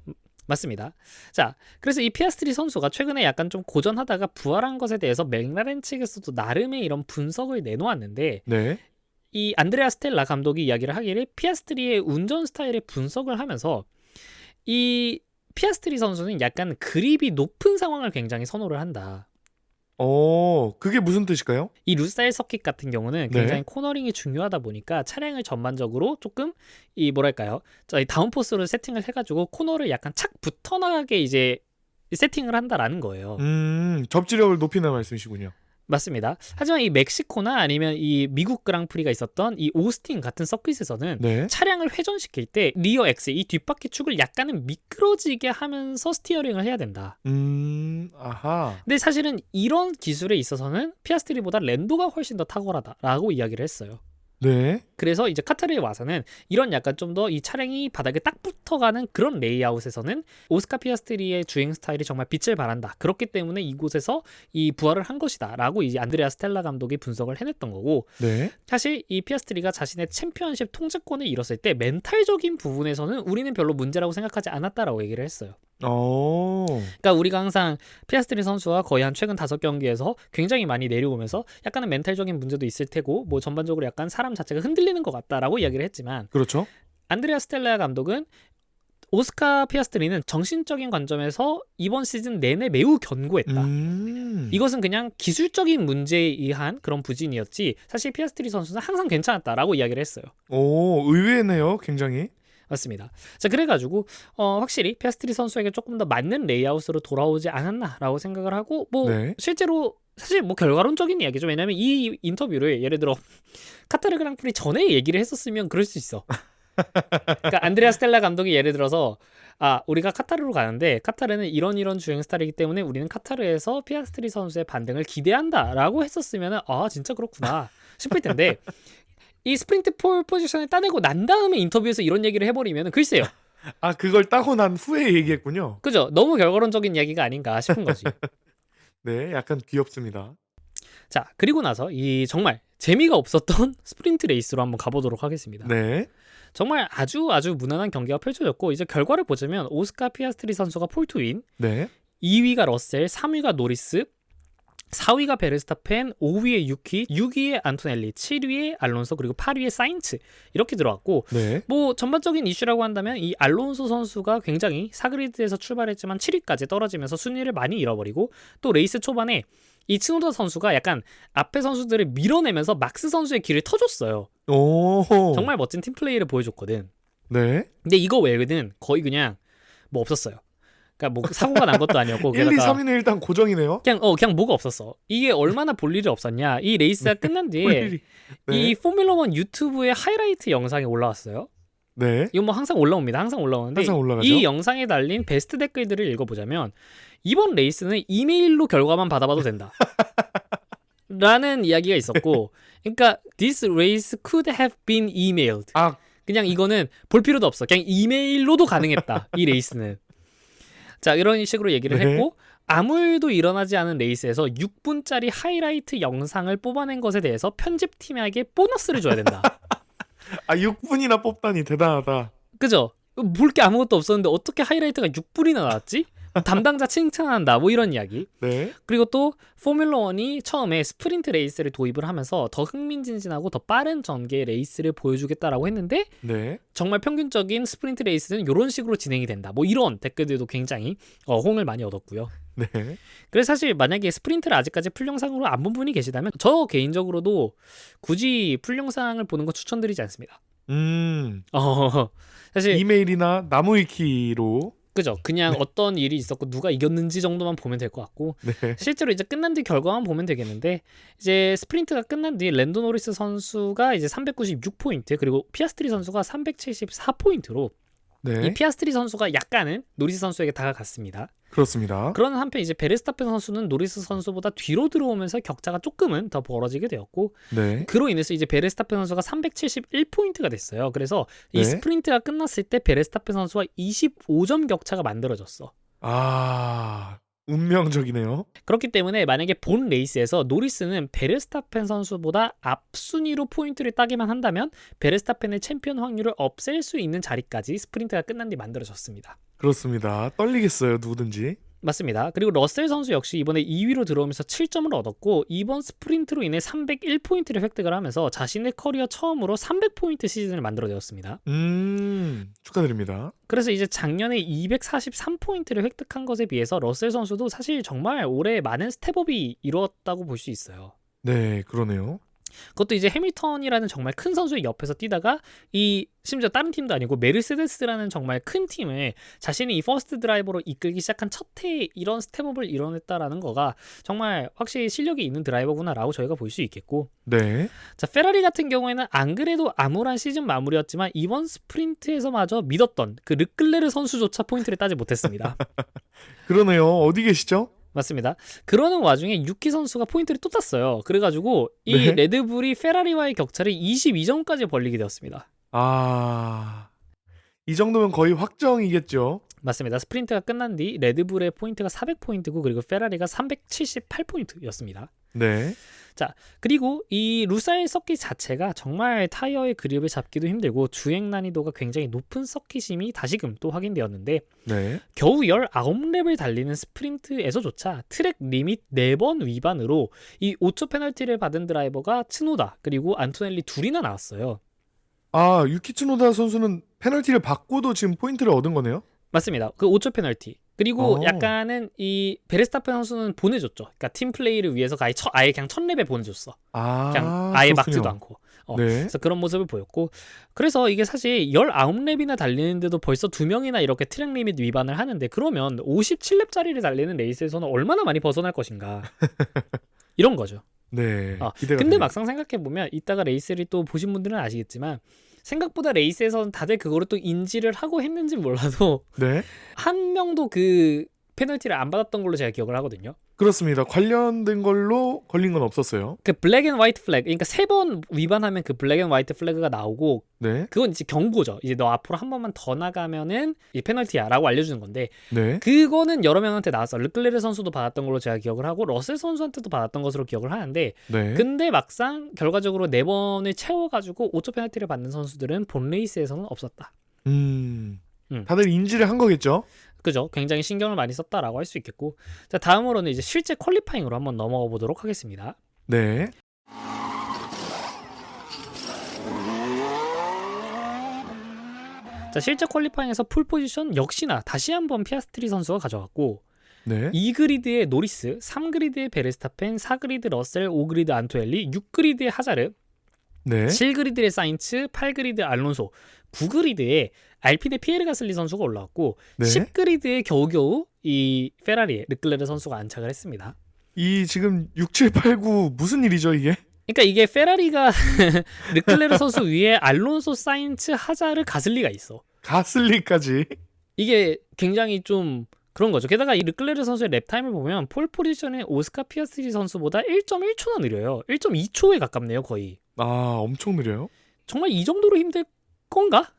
맞습니다. 자, 그래서 이 피아스트리 선수가 최근에 약간 좀 고전하다가 부활한 것에 대해서 맥라렌 측에서도 나름의 이런 분석을 내놓았는데, 네. 이 안드레아 스텔라 감독이 이야기를 하기를 피아스트리의 운전 스타일의 분석을 하면서 이 피아스트리 선수는 약간 그립이 높은 상황을 굉장히 선호를 한다. 그게 무슨 뜻일까요? 이 루사일 서킷 같은 경우는 네. 굉장히 코너링이 중요하다 보니까 차량을 전반적으로 조금 이 뭐랄까요, 저희 다운포스를 세팅을 해가지고 코너를 약간 착 붙어나가게 이제 세팅을 한다라는 거예요. 접지력을 높이는 말씀이시군요. 맞습니다. 하지만 이 멕시코나 아니면 이 미국 그랑프리가 있었던 이 오스틴 같은 서킷에서는 네. 차량을 회전시킬 때 리어 엑셀, 이 뒷바퀴 축을 약간은 미끄러지게 하면서 스티어링을 해야 된다. 아하. 근데 사실은 이런 기술에 있어서는 피아스트리보다 랜도가 훨씬 더 탁월하다라고 이야기를 했어요. 네. 그래서 이제 카타르에 와서는 이런 약간 좀 더 이 차량이 바닥에 딱 붙어가는 그런 레이아웃에서는 오스카 피아스트리의 주행 스타일이 정말 빛을 발한다. 그렇기 때문에 이곳에서 이 부활을 한 것이다 라고 이제 안드레아 스텔라 감독이 분석을 해냈던 거고, 네. 사실 이 피아스트리가 자신의 챔피언십 통제권을 잃었을 때 멘탈적인 부분에서는 우리는 별로 문제라고 생각하지 않았다라고 얘기를 했어요. 그러니까 우리가 항상 피아스트리 선수와 거의 한 최근 5경기에서 굉장히 많이 내려오면서 약간은 멘탈적인 문제도 있을 테고 뭐 전반적으로 약간 사람 자체가 흔들리는 것 같다라고 이야기를 했지만, 그렇죠. 안드레아 스텔라 감독은 오스카 피아스트리는 정신적인 관점에서 이번 시즌 내내 매우 견고했다. 이것은 그냥 기술적인 문제에 의한 그런 부진이었지 사실 피아스트리 선수는 항상 괜찮았다라고 이야기를 했어요. 의외네요. 굉장히. 맞습니다. 자, 그래가지고 확실히 피아스트리 선수에게 조금 더 맞는 레이아웃으로 돌아오지 않았나라고 생각을 하고, 뭐 네. 실제로 사실 뭐 결과론적인 이야기죠. 왜냐면 이 인터뷰를 예를 들어 카타르 그랑프리 전에 얘기를 했었으면 그럴 수 있어. 그러니까 안드레아 스텔라 감독이 예를 들어서 우리가 카타르로 가는데 카타르는 이런 주행 스타일이기 때문에 우리는 카타르에서 피아스트리 선수의 반등을 기대한다라고 했었으면 진짜 그렇구나 싶을 텐데, 이 스프린트 폴 포지션을 따내고 난 다음에 인터뷰에서 이런 얘기를 해버리면 글쎄요. 그걸 따고 난 후에 얘기했군요. 그죠? 너무 결과론적인 이야기가 아닌가 싶은 거지. 네, 약간 귀엽습니다. 자, 그리고 나서 이 정말 재미가 없었던 스프린트 레이스로 한번 가보도록 하겠습니다. 네. 정말 아주 무난한 경기가 펼쳐졌고, 이제 결과를 보자면 오스카 피아스트리 선수가 폴투윈, 네. 2위가 러셀, 3위가 노리스, 4위가 베르스타펜, 5위에 유키, 6위에 안토넬리, 7위에 알론소, 그리고 8위에 사인츠 이렇게 들어왔고, 네. 뭐 전반적인 이슈라고 한다면 이 알론소 선수가 굉장히 4그리드에서 출발했지만 7위까지 떨어지면서 순위를 많이 잃어버리고, 또 레이스 초반에 이 츠노다 선수가 약간 앞에 선수들을 밀어내면서 막스 선수의 길을 터줬어요. 정말 멋진 팀플레이를 보여줬거든. 네. 근데 이거 외에는 거의 그냥 뭐 없었어요. 그러니까 뭐 사고가 난 것도 아니었고 1, 2, 3위는 일단 고정이네요. 그냥 뭐가 없었어. 이게 얼마나 볼 일이 없었냐. 이 레이스가 끝난 뒤에 네. 이 포뮬러1 유튜브에 하이라이트 영상이 올라왔어요. 네. 이건 뭐 항상 올라옵니다. 항상 올라오는데 항상 올라가죠. 이 영상에 달린 베스트 댓글들을 읽어보자면 이번 레이스는 이메일로 결과만 받아봐도 된다. 라는 이야기가 있었고, 그러니까 this race could have been emailed. 그냥 이거는 볼 필요도 없어. 그냥 이메일로도 가능했다. 이 레이스는. 자, 이런 식으로 얘기를 네. 했고, 아무 일도 일어나지 않은 레이스에서 6분짜리 하이라이트 영상을 뽑아낸 것에 대해서 편집팀에게 보너스를 줘야 된다. 아 6분이나 뽑다니 대단하다. 그죠? 볼 게 아무것도 없었는데 어떻게 하이라이트가 6분이나 나왔지? 담당자 칭찬한다 뭐 이런 이야기. 네. 그리고 또 포뮬러 1이 처음에 스프린트 레이스를 도입을 하면서 더 흥미진진하고 더 빠른 전개의 레이스를 보여주겠다라고 했는데 네. 정말 평균적인 스프린트 레이스는 이런 식으로 진행이 된다. 뭐 이런 댓글들도 굉장히 호응을 많이 얻었고요. 네. 그래서 사실 만약에 스프린트를 아직까지 풀 영상으로 안 본 분이 계시다면 저 개인적으로도 굳이 풀 영상을 보는 거 추천드리지 않습니다. 사실 이메일이나 나무위키로. 그죠. 그냥 네. 어떤 일이 있었고 누가 이겼는지 정도만 보면 될 것 같고 네. 실제로 이제 끝난 뒤 결과만 보면 되겠는데 이제 스프린트가 끝난 뒤 랜도 노리스 선수가 이제 396포인트 그리고 피아스트리 선수가 374포인트로 네. 이 피아스트리 선수가 약간은 노리스 선수에게 다가갔습니다. 그렇습니다. 그런 한편 이제 베르스타펜 선수는 노리스 선수보다 뒤로 들어오면서 격차가 조금은 더 벌어지게 되었고 네. 그로 인해서 이제 베르스타펜 선수가 371포인트가 됐어요. 그래서 이 네. 스프린트가 끝났을 때 베르스타펜 선수와 25점 격차가 만들어졌어. 아 운명적이네요. 그렇기 때문에 만약에 본 레이스에서 노리스는 베르스타펜 선수보다 앞순위로 포인트를 따기만 한다면 베르스타펜의 챔피언 확률을 없앨 수 있는 자리까지 스프린트가 끝난 뒤 만들어졌습니다. 그렇습니다. 떨리겠어요 누구든지. 맞습니다. 그리고 러셀 선수 역시 이번에 2위로 들어오면서 7점을 얻었고 이번 스프린트로 인해 301포인트를 획득을 하면서 자신의 커리어 처음으로 300포인트 시즌을 만들어내었습니다. 축하드립니다. 그래서 이제 작년에 243포인트를 획득한 것에 비해서 러셀 선수도 사실 정말 올해 많은 스텝업이 이루었다고 볼 수 있어요. 네, 그러네요. 그것도 이제 해밀턴이라는 정말 큰 선수의 옆에서 뛰다가 이 심지어 다른 팀도 아니고 메르세데스라는 정말 큰 팀을 자신이 이 퍼스트 드라이버로 이끌기 시작한 첫 해에 이런 스텝업을 이뤄냈다라는 거가 정말 확실히 실력이 있는 드라이버구나라고 저희가 볼 수 있겠고 네. 자 페라리 같은 경우에는 안 그래도 암울한 시즌 마무리였지만 이번 스프린트에서마저 믿었던 그 르클레르 선수조차 포인트를 따지 못했습니다. 그러네요. 어디 계시죠? 맞습니다. 그러는 와중에 유키 선수가 포인트를 또 땄어요. 그래가지고 이 네. 레드불이 페라리와의 격차를 22점까지 벌리게 되었습니다. 이 정도면 거의 확정이겠죠. 맞습니다. 스프린트가 끝난 뒤 레드불의 포인트가 400포인트고 그리고 페라리가 378포인트였습니다. 네. 자, 그리고 이 루사일 서킷 자체가 정말 타이어의 그립을 잡기도 힘들고 주행 난이도가 굉장히 높은 서킷임이 다시금 또 확인되었는데 네. 겨우 19랩을 달리는 스프린트에서조차 트랙 리밋 4번 위반으로 이 5초 페널티를 받은 드라이버가 츠노다 그리고 안토넬리 둘이나 나왔어요. 유키 츠노다 선수는 페널티를 받고도 지금 포인트를 얻은 거네요? 맞습니다. 그 5초 페널티. 그리고 오. 약간은 이 베르스타펜 선수는 보내줬죠. 그러니까 팀 플레이를 위해서 아예 그냥 1000랩에 보내줬어. 그냥 아예 그렇군요. 막지도 않고. 네. 그래서 그런 모습을 보였고 그래서 이게 사실 19랩이나 달리는데도 벌써 2명이나 이렇게 트랙 리밋 위반을 하는데 그러면 57랩짜리를 달리는 레이스에서는 얼마나 많이 벗어날 것인가 이런 거죠. 네. 기대가 근데 되네요. 막상 생각해보면 이따가 레이스를 또 보신 분들은 아시겠지만 생각보다 레이스에서는 다들 그거를 또 인지를 하고 했는지 몰라도 네. 한 명도 그 페널티를 안 받았던 걸로 제가 기억을 하거든요. 그렇습니다. 관련된 걸로 걸린 건 없었어요. 그 블랙 앤 화이트 플래그, 그러니까 3번 위반하면 그 블랙 앤 화이트 플래그가 나오고 네. 그건 이제 경고죠. 이제 너 앞으로 한 번만 더 나가면은 이 페널티야라고 알려주는 건데 네. 그거는 여러 명한테 나왔어. 르클레르 선수도 받았던 걸로 제가 기억을 하고 러셀 선수한테도 받았던 것으로 기억을 하는데 네. 근데 막상 결과적으로 4번을 채워가지고 5초 페널티를 받는 선수들은 본 레이스에서는 없었다. 다들 인지를 한 거겠죠? 그죠? 굉장히 신경을 많이 썼다라고 할 수 있겠고 자 다음으로는 이제 실제 퀄리파잉으로 한번 넘어가 보도록 하겠습니다. 네. 자 실제 퀄리파잉에서 풀 포지션 역시나 다시 한번 피아스트리 선수가 가져갔고 네. 2그리드의 노리스, 3그리드의 베르스타펜, 4그리드 러셀, 5그리드 안토엘리, 6그리드의 하자르, 네. 7그리드의 사인츠, 8그리드 알론소, 9그리드의 알핀의 피에르 가슬리 선수가 올라왔고 네. 10그리드의 겨우겨우 이 페라리의 르클레르 선수가 안착을 했습니다. 이 지금 6, 7, 8, 9 무슨 일이죠 이게? 그러니까 이게 페라리가 르클레르 선수 위에 알론소, 사인츠, 하자르, 가슬리가 있어. 가슬리까지. 이게 굉장히 좀 그런 거죠. 게다가 이 르클레르 선수의 랩 타임을 보면 폴 포지션의 오스카 피아스트리 선수보다 1.1초나 느려요. 1.2초에 가깝네요, 거의. 엄청 느려요? 정말 이 정도로 힘들 건가?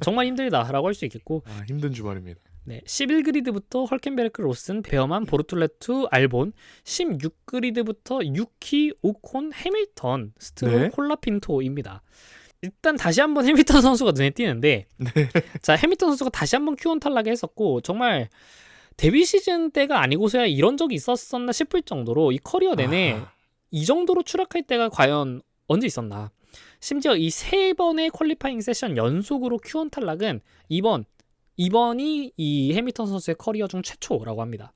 정말 힘들다라고 할 수 있겠고. 힘든 주말입니다. 네, 11그리드부터 헐켄베르크, 로슨, 베어만, 보르툴레투, 알본, 16그리드부터 유키, 오콘, 해밀턴, 스트롤, 네. 콜라핀토입니다. 일단 다시 한번 해밀턴 선수가 눈에 띄는데 네. 자, 해밀턴 선수가 다시 한번 Q1 탈락을 했었고 정말 데뷔 시즌 때가 아니고서야 이런 적이 있었었나 싶을 정도로 이 커리어 내내 아, 이 정도로 추락할 때가 과연 언제 있었나. 심지어 이 세 번의 퀄리파잉 세션 연속으로 Q1 탈락은 이번이 이 해밀턴 선수의 커리어 중 최초라고 합니다.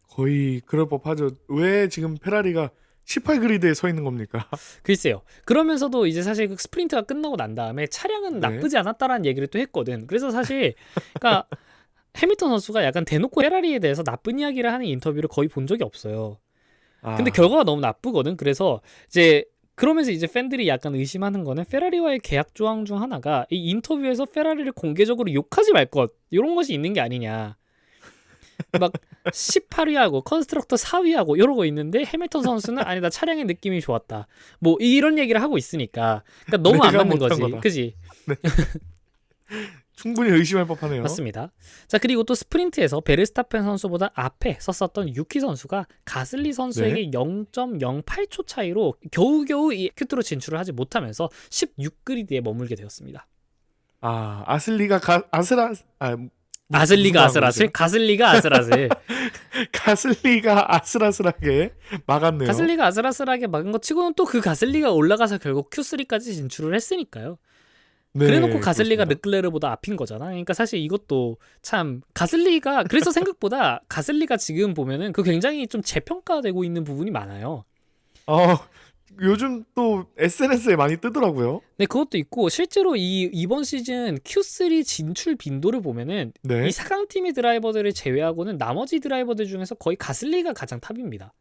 거의 그럴 법하죠. 왜 지금 페라리가 18그리드에 서 있는 겁니까? 글쎄요. 그러면서도 이제 사실 그 스프린트가 끝나고 난 다음에 차량은 네. 나쁘지 않았다라는 얘기를 또 했거든. 그래서 사실 그러니까 해밀턴 선수가 약간 대놓고 페라리에 대해서 나쁜 이야기를 하는 인터뷰를 거의 본 적이 없어요. 근데 아, 결과가 너무 나쁘거든. 그래서 이제 그러면서 이제 팬들이 약간 의심하는 거는 페라리와의 계약 조항 중 하나가 이 인터뷰에서 페라리를 공개적으로 욕하지 말 것 이런 것이 있는 게 아니냐. 막 18위하고 컨스트럭터 4위하고 이러고 있는데 해밀턴 선수는 아니 나 차량의 느낌이 좋았다. 뭐 이런 얘기를 하고 있으니까 그러니까 너무 안 내가 맞는 못한 거지. 거다. 그지? 충분히 의심할 법하네요. 맞습니다. 자, 그리고 또 스프린트에서 베르스타펜 선수보다 앞에 섰었던 유키 선수가 가슬리 선수에게 0.08초 차이로 겨우겨우 이 Q2로 진출을 하지 못하면서 16그리드에 머물게 되었습니다. 아, 아슬리가 아슬리가 무슨 아슬아슬? 말이죠? 가슬리가 아슬아슬. 가슬리가 아슬아슬하게 막았네요. 가슬리가 아슬아슬하게 막은 것 치고는 또 그 가슬리가 올라가서 결국 Q3까지 진출을 했으니까요. 네, 그래놓고 가슬리가 그렇습니다. 르클레르보다 앞인 거잖아. 그러니까 사실 이것도 참 가슬리가 그래서 생각보다 가슬리가 지금 보면은 그 굉장히 좀 재평가되고 있는 부분이 많아요. 어, 요즘 또 SNS에 많이 뜨더라고요. 네, 그것도 있고 실제로 이번 시즌 Q3 진출 빈도를 보면은 네. 이 4강 팀의 드라이버들을 제외하고는 나머지 드라이버들 중에서 거의 가슬리가 가장 탑입니다.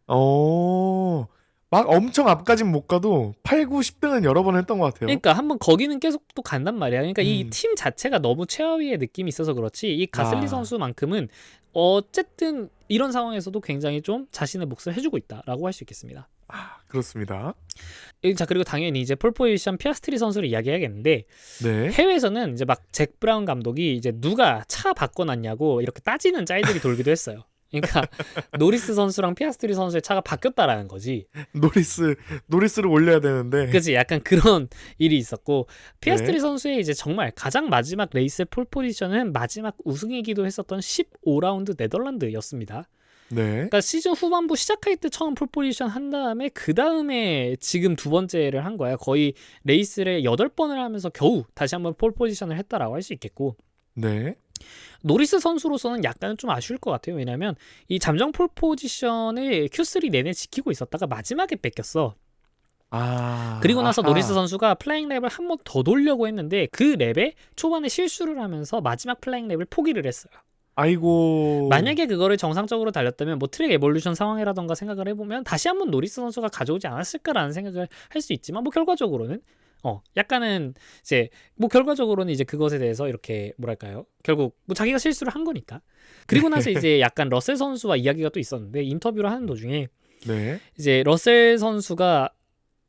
막 엄청 앞까진 못 가도 8, 9, 10등은 여러 번 했던 것 같아요. 그러니까 한번 거기는 계속 또 간단 말이야. 그러니까 이 음. 팀 자체가 너무 최하위의 느낌이 있어서 그렇지 이 가슬리 아. 선수만큼은 어쨌든 이런 상황에서도 굉장히 좀 자신의 몫을 해주고 있다라고 할 수 있겠습니다. 그렇습니다. 자, 그리고 당연히 이제 폴포지션 피아스트리 선수를 이야기해야겠는데 네. 해외에서는 이제 막 잭 브라운 감독이 이제 누가 차 바꿔놨냐고 이렇게 따지는 짤들이 돌기도 했어요. 그러니까 노리스 선수랑 피아스트리 선수의 차가 바뀌었다라는 거지. 노리스를 올려야 되는데. 그치? 약간 그런 일이 있었고 피아스트리 네. 선수의 이제 정말 가장 마지막 레이스의 폴 포지션은 마지막 우승이기도 했었던 15라운드 네덜란드였습니다. 네. 그러니까 시즌 후반부 시작할 때 처음 폴 포지션 한 다음에 그 다음에 지금 두 번째를 한 거야. 거의 레이스를 8번을 하면서 겨우 다시 한번 폴 포지션을 했다라고 할 수 있겠고 네. 노리스 선수로서는 약간은 좀 아쉬울 것 같아요. 왜냐하면 이 잠정 폴 포지션을 Q3 내내 지키고 있었다가 마지막에 뺏겼어. 그리고 나서 아하. 노리스 선수가 플라잉 랩을 한 번 더 돌려고 했는데 그 랩에 초반에 실수를 하면서 마지막 플라잉 랩을 포기를 했어요. 아이고. 만약에 그거를 정상적으로 달렸다면 뭐 트랙 에볼루션 상황이라던가 생각을 해보면 다시 한번 노리스 선수가 가져오지 않았을까라는 생각을 할 수 있지만 뭐 결과적으로는 약간은 이제 뭐 결과적으로는 이제 그것에 대해서 이렇게 뭐랄까요? 결국 뭐 자기가 실수를 한 거니까. 그리고 나서 이제 약간 러셀 선수와 이야기가 또 있었는데 인터뷰를 하는 도중에 네. 이제 러셀 선수가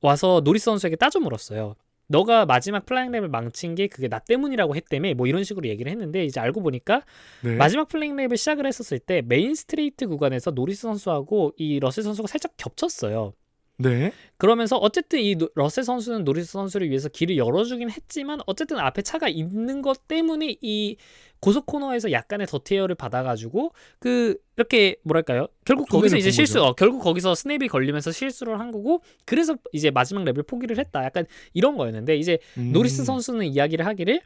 와서 노리스 선수에게 따져 물었어요. 너가 마지막 플라잉 랩을 망친 게 그게 나 때문이라고 했다며 뭐 이런 식으로 얘기를 했는데 이제 알고 보니까 네. 마지막 플라잉 랩을 시작을 했었을 때 메인 스트레이트 구간에서 노리스 선수하고 이 러셀 선수가 살짝 겹쳤어요. 네. 그러면서 어쨌든 이 러셀 선수는 노리스 선수를 위해서 길을 열어주긴 했지만 어쨌든 앞에 차가 있는 것 때문에 이 고속 코너에서 약간의 더티에어를 받아가지고 그 이렇게 뭐랄까요? 결국 거기서 이제 결국 거기서 스냅이 걸리면서 실수를 한 거고 그래서 이제 마지막 랩을 포기를 했다. 약간 이런 거였는데 이제 노리스 선수는 이야기를 하기를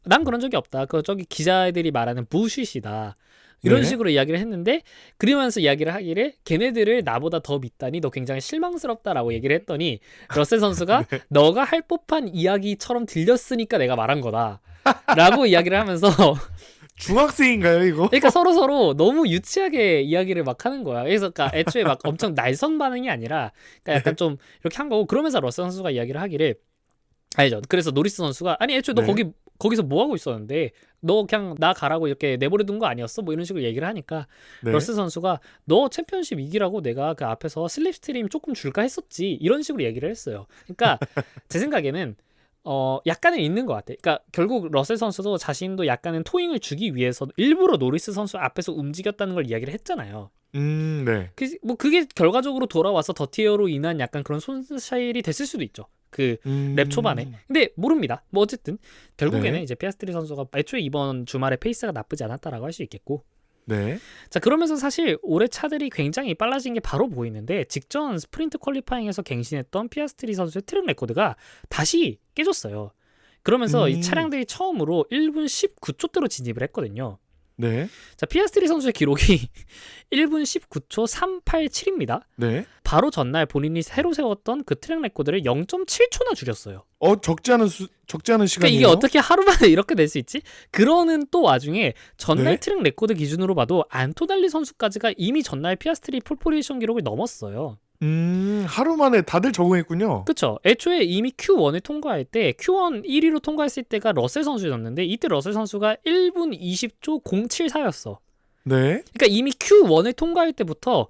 난 그런 적이 없다. 그 저기 기자들이 말하는 부쉿이다. 이런 네. 식으로 이야기를 했는데 그러면서 이야기를 하기를 걔네들을 나보다 더 믿다니 너 굉장히 실망스럽다라고 얘기를 했더니 러셀 선수가 네. 너가 할 법한 이야기처럼 들렸으니까 내가 말한 거다 라고 이야기를 하면서 중학생인가요, 이거? 그러니까 서로 너무 유치하게 이야기를 막 하는 거야. 그래서 그러니까 애초에 막 엄청 날선 반응이 아니라 그러니까 약간 좀 이렇게 한 거고 그러면서 러셀 선수가 이야기를 하기를 알죠. 그래서 노리스 선수가 아니 애초에 너 네. 거기서 뭐 하고 있었는데 너 그냥 나 가라고 이렇게 내버려둔 거 아니었어? 뭐 이런 식으로 얘기를 하니까 네. 러셀 선수가 너 챔피언십 이기라고 내가 그 앞에서 슬립스트림 조금 줄까 했었지 이런 식으로 얘기를 했어요. 그러니까 제 생각에는 약간은 있는 것 같아. 그러니까 결국 러셀 선수도 자신도 약간은 토잉을 주기 위해서 일부러 노리스 선수 앞에서 움직였다는 걸 이야기를 했잖아요. 네. 뭐 그게 결과적으로 돌아와서 더티어로 인한 약간 그런 손실이 됐을 수도 있죠. 그 랩 초반에. 근데 모릅니다. 뭐 어쨌든 결국에는 네. 이제 피아스트리 선수가 애초에 이번 주말에 페이스가 나쁘지 않았다라고 할 수 있겠고. 네. 자, 그러면서 사실 올해 차들이 굉장히 빨라진 게 바로 보이는데 직전 스프린트 퀄리파잉에서 갱신했던 피아스트리 선수의 트랙 레코드가 다시 깨졌어요. 그러면서 이 차량들이 처음으로 1분 19초대로 진입을 했거든요. 네. 자, 피아스트리 선수의 기록이 1분 19초 387입니다. 네. 바로 전날 본인이 새로 세웠던 그 트랙 레코드를 0.7초나 줄였어요. 적지 않은 그러니까 시간이에요. 이게 어떻게 하루 만에 이렇게 될 수 있지? 그러는 또 와중에 전날 네. 트랙 레코드 기준으로 봐도 안토넬리 선수까지가 이미 전날 피아스트리 폴포지션 기록을 넘었어요. 하루 만에 다들 적응했군요. 그쵸? 애초에 이미 Q1을 통과할 때 Q1 1위로 통과했을 때가 러셀 선수였는데 이때 러셀 선수가 1분 20초 074였어. 네. 그러니까 이미 Q1을 통과할 때부터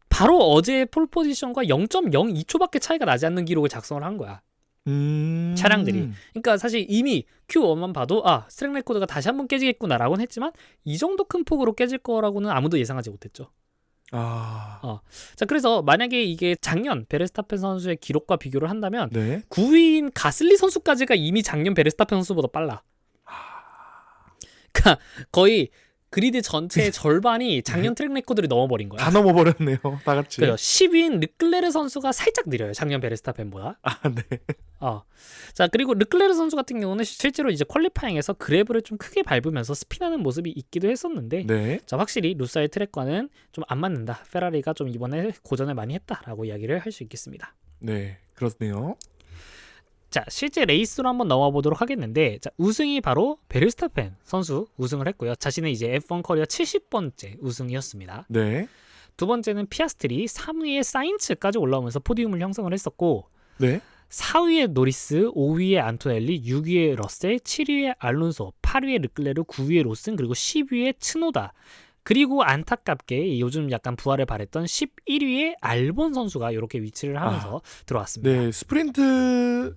바로 어제의 폴포지션과 0.02초밖에 차이가 나지 않는 기록을 작성을 한 거야. 차량들이. 그러니까 사실 이미 Q1만 봐도 스트랙 레코드가 다시 한번 깨지겠구나라고는 했지만 이 정도 큰 폭으로 깨질 거라고는 아무도 예상하지 못했죠. 자, 그래서 만약에 이게 작년 베르스타펜 선수의 기록과 비교를 한다면 네. 9위인 가슬리 선수까지가 이미 작년 베르스타펜 선수보다 빨라. 그러니까 거의 그리드 전체의 절반이 작년 트랙 레코드를 넘어버린 거야. 다 넘어버렸네요. 다 같이. 그래요. 10위인 르클레르 선수가 살짝 느려요. 작년 베르스타펜보다. 네. 자, 그리고 르클레르 선수 같은 경우는 실제로 이제 퀄리파잉에서 그래브를 좀 크게 밟으면서 스피나는 모습이 있기도 했었는데 네. 자, 확실히 루사의 트랙과는 좀 안 맞는다. 페라리가 좀 이번에 고전을 많이 했다라고 이야기를 할 수 있겠습니다. 네. 그렇네요. 자, 실제 레이스로 한번 넘어가 보도록 하겠는데 자, 우승이 바로 베르스타펜 선수 우승을 했고요. 자신의 이제 F1 커리어 70번째 우승이었습니다. 네. 두 번째는 피아스트리, 3위에 사인츠까지 올라오면서 포디움을 형성을 했었고 네. 4위에 노리스, 5위에 안토넬리, 6위에 러셀, 7위에 알론소, 8위에 르클레르, 9위에 로슨, 그리고 10위에 츠노다. 그리고 안타깝게 요즘 약간 부활을 바랬던 11위에 알본 선수가 이렇게 위치를 하면서 들어왔습니다. 네. 스프린트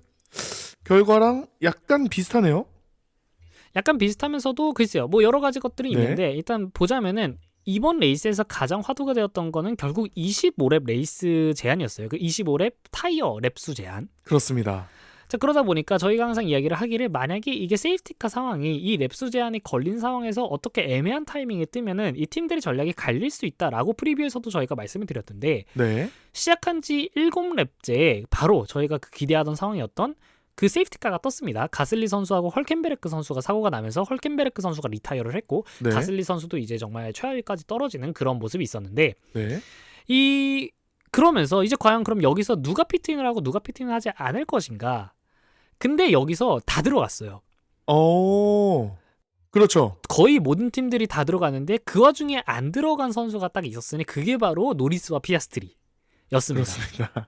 결과랑 약간 비슷하네요. 약간 비슷하면서도 글쎄요. 뭐 여러 가지 것들이 네. 있는데 일단 보자면은 이번 레이스에서 가장 화두가 되었던 거는 결국 25랩 레이스 제한이었어요. 그 25랩 타이어 랩수 제한. 그렇습니다. 자, 그러다 보니까 저희가 항상 이야기를 하기를 만약에 이게 세이프티카 상황이 이 랩수 제한이 걸린 상황에서 어떻게 애매한 타이밍에 뜨면은 이 팀들의 전략이 갈릴 수 있다라고 프리뷰에서도 저희가 말씀을 드렸던데 네. 시작한 지 7랩째 바로 저희가 그 기대하던 상황이었던 그 세이프티카가 떴습니다. 가슬리 선수하고 헐켄베르크 선수가 사고가 나면서 헐켄베르크 선수가 리타이어를 했고 네. 가슬리 선수도 이제 정말 최하위까지 떨어지는 그런 모습이 있었는데 네. 그러면서 이제 과연 그럼 여기서 누가 피트인을 하고 누가 피트인을 하지 않을 것인가? 근데 여기서 다 들어갔어요. 그렇죠. 거의 모든 팀들이 다 들어가는데 그 와중에 안 들어간 선수가 딱 있었으니 그게 바로 노리스와 피아스트리였습니다. 그렇습니다.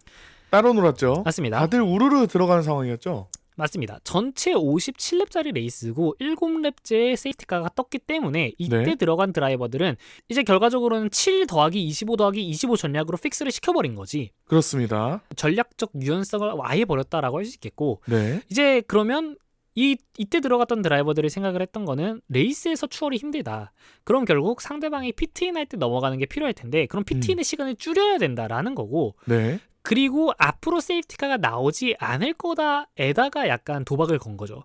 따로 놀았죠. 맞습니다. 다들 우르르 들어가는 상황이었죠. 맞습니다. 전체 57랩짜리 레이스고 7랩째의 세이프티카가 떴기 때문에 이때 네. 들어간 드라이버들은 이제 결과적으로는 7 더하기 25 더하기 25 전략으로 픽스를 시켜버린 거지. 그렇습니다. 전략적 유연성을 아예 버렸다라고 할 수 있겠고 네. 이제 그러면 이때 들어갔던 드라이버들이 생각을 했던 거는 레이스에서 추월이 힘들다. 그럼 결국 상대방이 피트인 할 때 넘어가는 게 필요할 텐데 그럼 피트인의 시간을 줄여야 된다라는 거고 네. 그리고 앞으로 세이프티카가 나오지 않을 거다에다가 약간 도박을 건 거죠.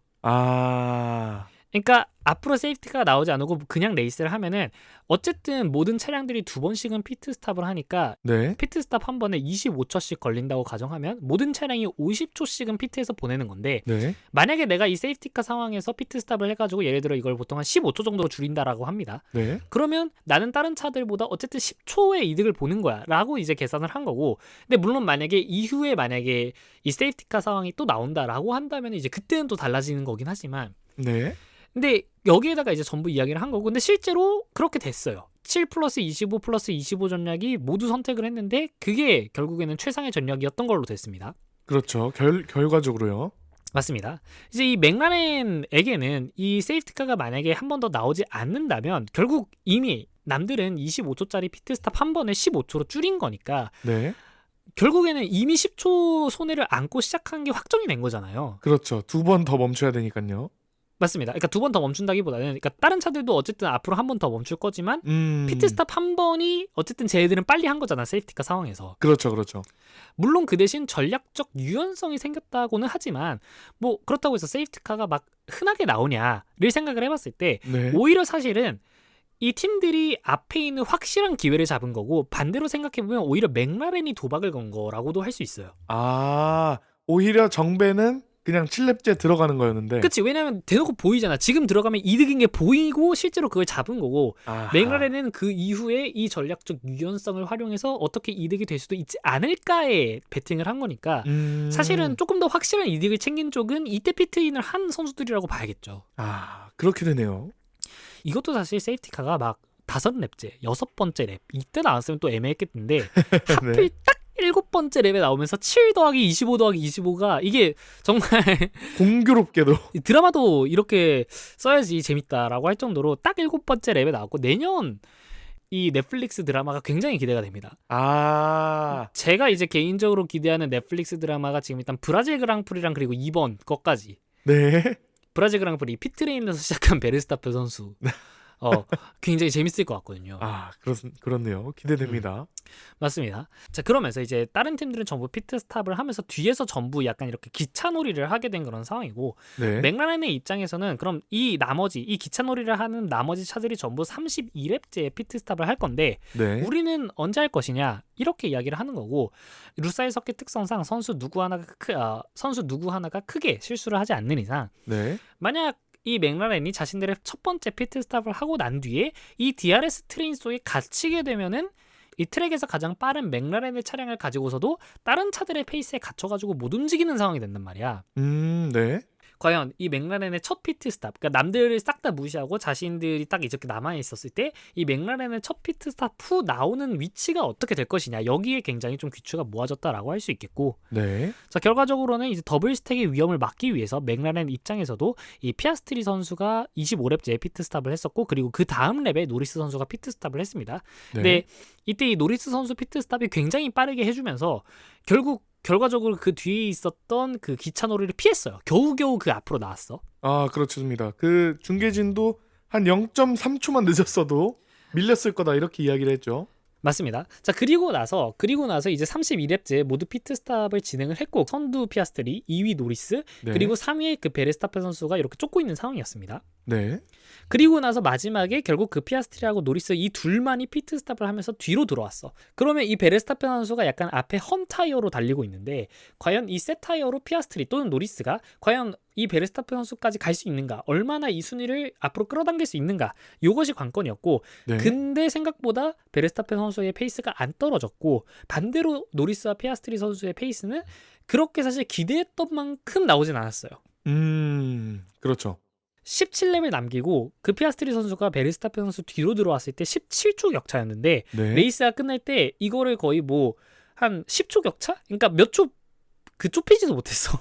그러니까 앞으로 세이프티카가 나오지 않고 그냥 레이스를 하면은 어쨌든 모든 차량들이 2번씩은 피트 스탑을 하니까 네. 피트 스탑 한 번에 25초씩 걸린다고 가정하면 모든 차량이 50초씩은 피트에서 보내는 건데 네. 만약에 내가 이 세이프티카 상황에서 피트 스탑을 해가지고 예를 들어 이걸 보통 한 15초 정도로 줄인다라고 합니다. 네. 그러면 나는 다른 차들보다 어쨌든 10초의 이득을 보는 거야 라고 이제 계산을 한 거고 근데 물론 만약에 이후에 만약에 이 세이프티카 상황이 또 나온다라고 한다면 이제 그때는 또 달라지는 거긴 하지만 네. 근데 여기에다가 이제 전부 이야기를 한 거고 근데 실제로 그렇게 됐어요. 7 플러스 25 플러스 25 전략이 모두 선택을 했는데 그게 결국에는 최상의 전략이었던 걸로 됐습니다. 그렇죠. 결과적으로요. 맞습니다. 이제 이 맥라렌에게는 이 세이프티카가 만약에 한 번 더 나오지 않는다면 결국 이미 남들은 25초짜리 피트스탑 한 번에 15초로 줄인 거니까 네. 결국에는 이미 10초 손해를 안고 시작한 게 확정이 된 거잖아요. 그렇죠. 2번 더 멈춰야 되니까요. 맞습니다. 그러니까 2번 더 멈춘다기보다는 그러니까 다른 차들도 어쨌든 앞으로 한 번 더 멈출 거지만 피트스탑 한 번이 어쨌든 쟤네들은 빨리 한 거잖아. 세이프티카 상황에서. 그렇죠, 그렇죠. 물론 그 대신 전략적 유연성이 생겼다고는 하지만 뭐 그렇다고 해서 세이프티카가 막 흔하게 나오냐를 생각을 해봤을 때 네. 오히려 사실은 이 팀들이 앞에 있는 확실한 기회를 잡은 거고 반대로 생각해보면 오히려 맥라렌이 도박을 건 거라고도 할 수 있어요. 아, 오히려 정배는 그냥 7렙째 들어가는 거였는데. 그치? 왜냐면 대놓고 보이잖아. 지금 들어가면 이득인 게 보이고 실제로 그걸 잡은 거고 아하. 맥라렌은 그 이후에 이 전략적 유연성을 활용해서 어떻게 이득이 될 수도 있지 않을까에 베팅을 한 거니까 사실은 조금 더 확실한 이득을 챙긴 쪽은 이때 피트인을 한 선수들이라고 봐야겠죠. 아, 그렇게 되네요. 이것도 사실 세이프티카가 막 5랩째, 6번째 랩 이때 나왔으면 또 애매했겠는데 하필 네. 딱 7번째 랩에 나오면서 7 더하기 25 더하기 25가 이게 정말 공교롭게도. 드라마도 이렇게 써야지 재밌다라고 할 정도로 딱 7번째 랩에 나왔고 내년 이 넷플릭스 드라마가 굉장히 기대가 됩니다. 아, 제가 이제 개인적으로 기대하는 넷플릭스 드라마가 지금 일단 브라질 그랑프리랑 그리고 이번 것까지 네. 브라질 그랑프리 피트레인에서 시작한 베르스타페 선수 굉장히 재밌을 것 같거든요. 아, 그렇네요. 기대됩니다. 맞습니다. 자, 그러면서 이제 다른 팀들은 전부 피트스탑을 하면서 뒤에서 전부 약간 이렇게 기차놀이를 하게 된 그런 상황이고 네. 맥라렌의 입장에서는 그럼 이 기차놀이를 하는 나머지 차들이 전부 32렙째 피트스탑을 할 건데 네. 우리는 언제 할 것이냐 이렇게 이야기를 하는 거고 루사일 서킷 특성상 선수 누구 하나가 크게 실수를 하지 않는 이상 네. 만약 이 맥라렌이 자신들의 첫 번째 피트스탑을 하고 난 뒤에 이 DRS 트레인 속에 갇히게 되면은 이 트랙에서 가장 빠른 맥라렌의 차량을 가지고서도 다른 차들의 페이스에 갇혀가지고 못 움직이는 상황이 된단 말이야. 네. 과연 이 맥라렌의 첫 피트스탑, 그러니까 남들을 싹 다 무시하고 자신들이 딱 이렇게 남아 있었을 때 이 맥라렌의 첫 피트스탑 후 나오는 위치가 어떻게 될 것이냐 여기에 굉장히 좀 귀추가 모아졌다라고 할 수 있겠고, 네. 자 결과적으로는 이제 더블 스택의 위험을 막기 위해서 맥라렌 입장에서도 이 피아스트리 선수가 25렙째 피트스탑을 했었고 그리고 그 다음 랩에 노리스 선수가 피트스탑을 했습니다. 네. 근데 이때 이 노리스 선수 피트스탑이 굉장히 빠르게 해주면서 결과적으로 그 뒤에 있었던 그 기차놀이를 피했어요. 겨우겨우 그 앞으로 나왔어. 아, 그렇습니다. 그 중계진도 한 0.3초만 늦었어도 밀렸을 거다 이렇게 이야기를 했죠. 맞습니다. 자 그리고 나서 이제 32렙째 모두 피트스탑을 진행을 했고 선두 피아스트리, 2위 노리스, 네. 그리고 3위의 그 베르스타페 선수가 이렇게 쫓고 있는 상황이었습니다. 네. 그리고 나서 마지막에 결국 그 피아스트리하고 노리스 이 둘만이 피트스탑을 하면서 뒤로 들어왔어. 그러면 이 베르스타페 선수가 약간 앞에 험 타이어로 달리고 있는데 과연 이 새 타이어로 피아스트리 또는 노리스가 과연 이 베르스타페 선수까지 갈 수 있는가, 얼마나 이 순위를 앞으로 끌어당길 수 있는가, 이것이 관건이었고 네. 근데 생각보다 베르스타페 선수의 페이스가 안 떨어졌고 반대로 노리스와 피아스트리 선수의 페이스는 그렇게 사실 기대했던 만큼 나오진 않았어요. 그렇죠. 17렙을 남기고 그 피아스트리 선수가 베르스타페 선수 뒤로 들어왔을 때 17초 격차였는데 네. 레이스가 끝날 때 이거를 거의 뭐 한 10초 격차? 그러니까 몇 초 그 좁히지도 못했어.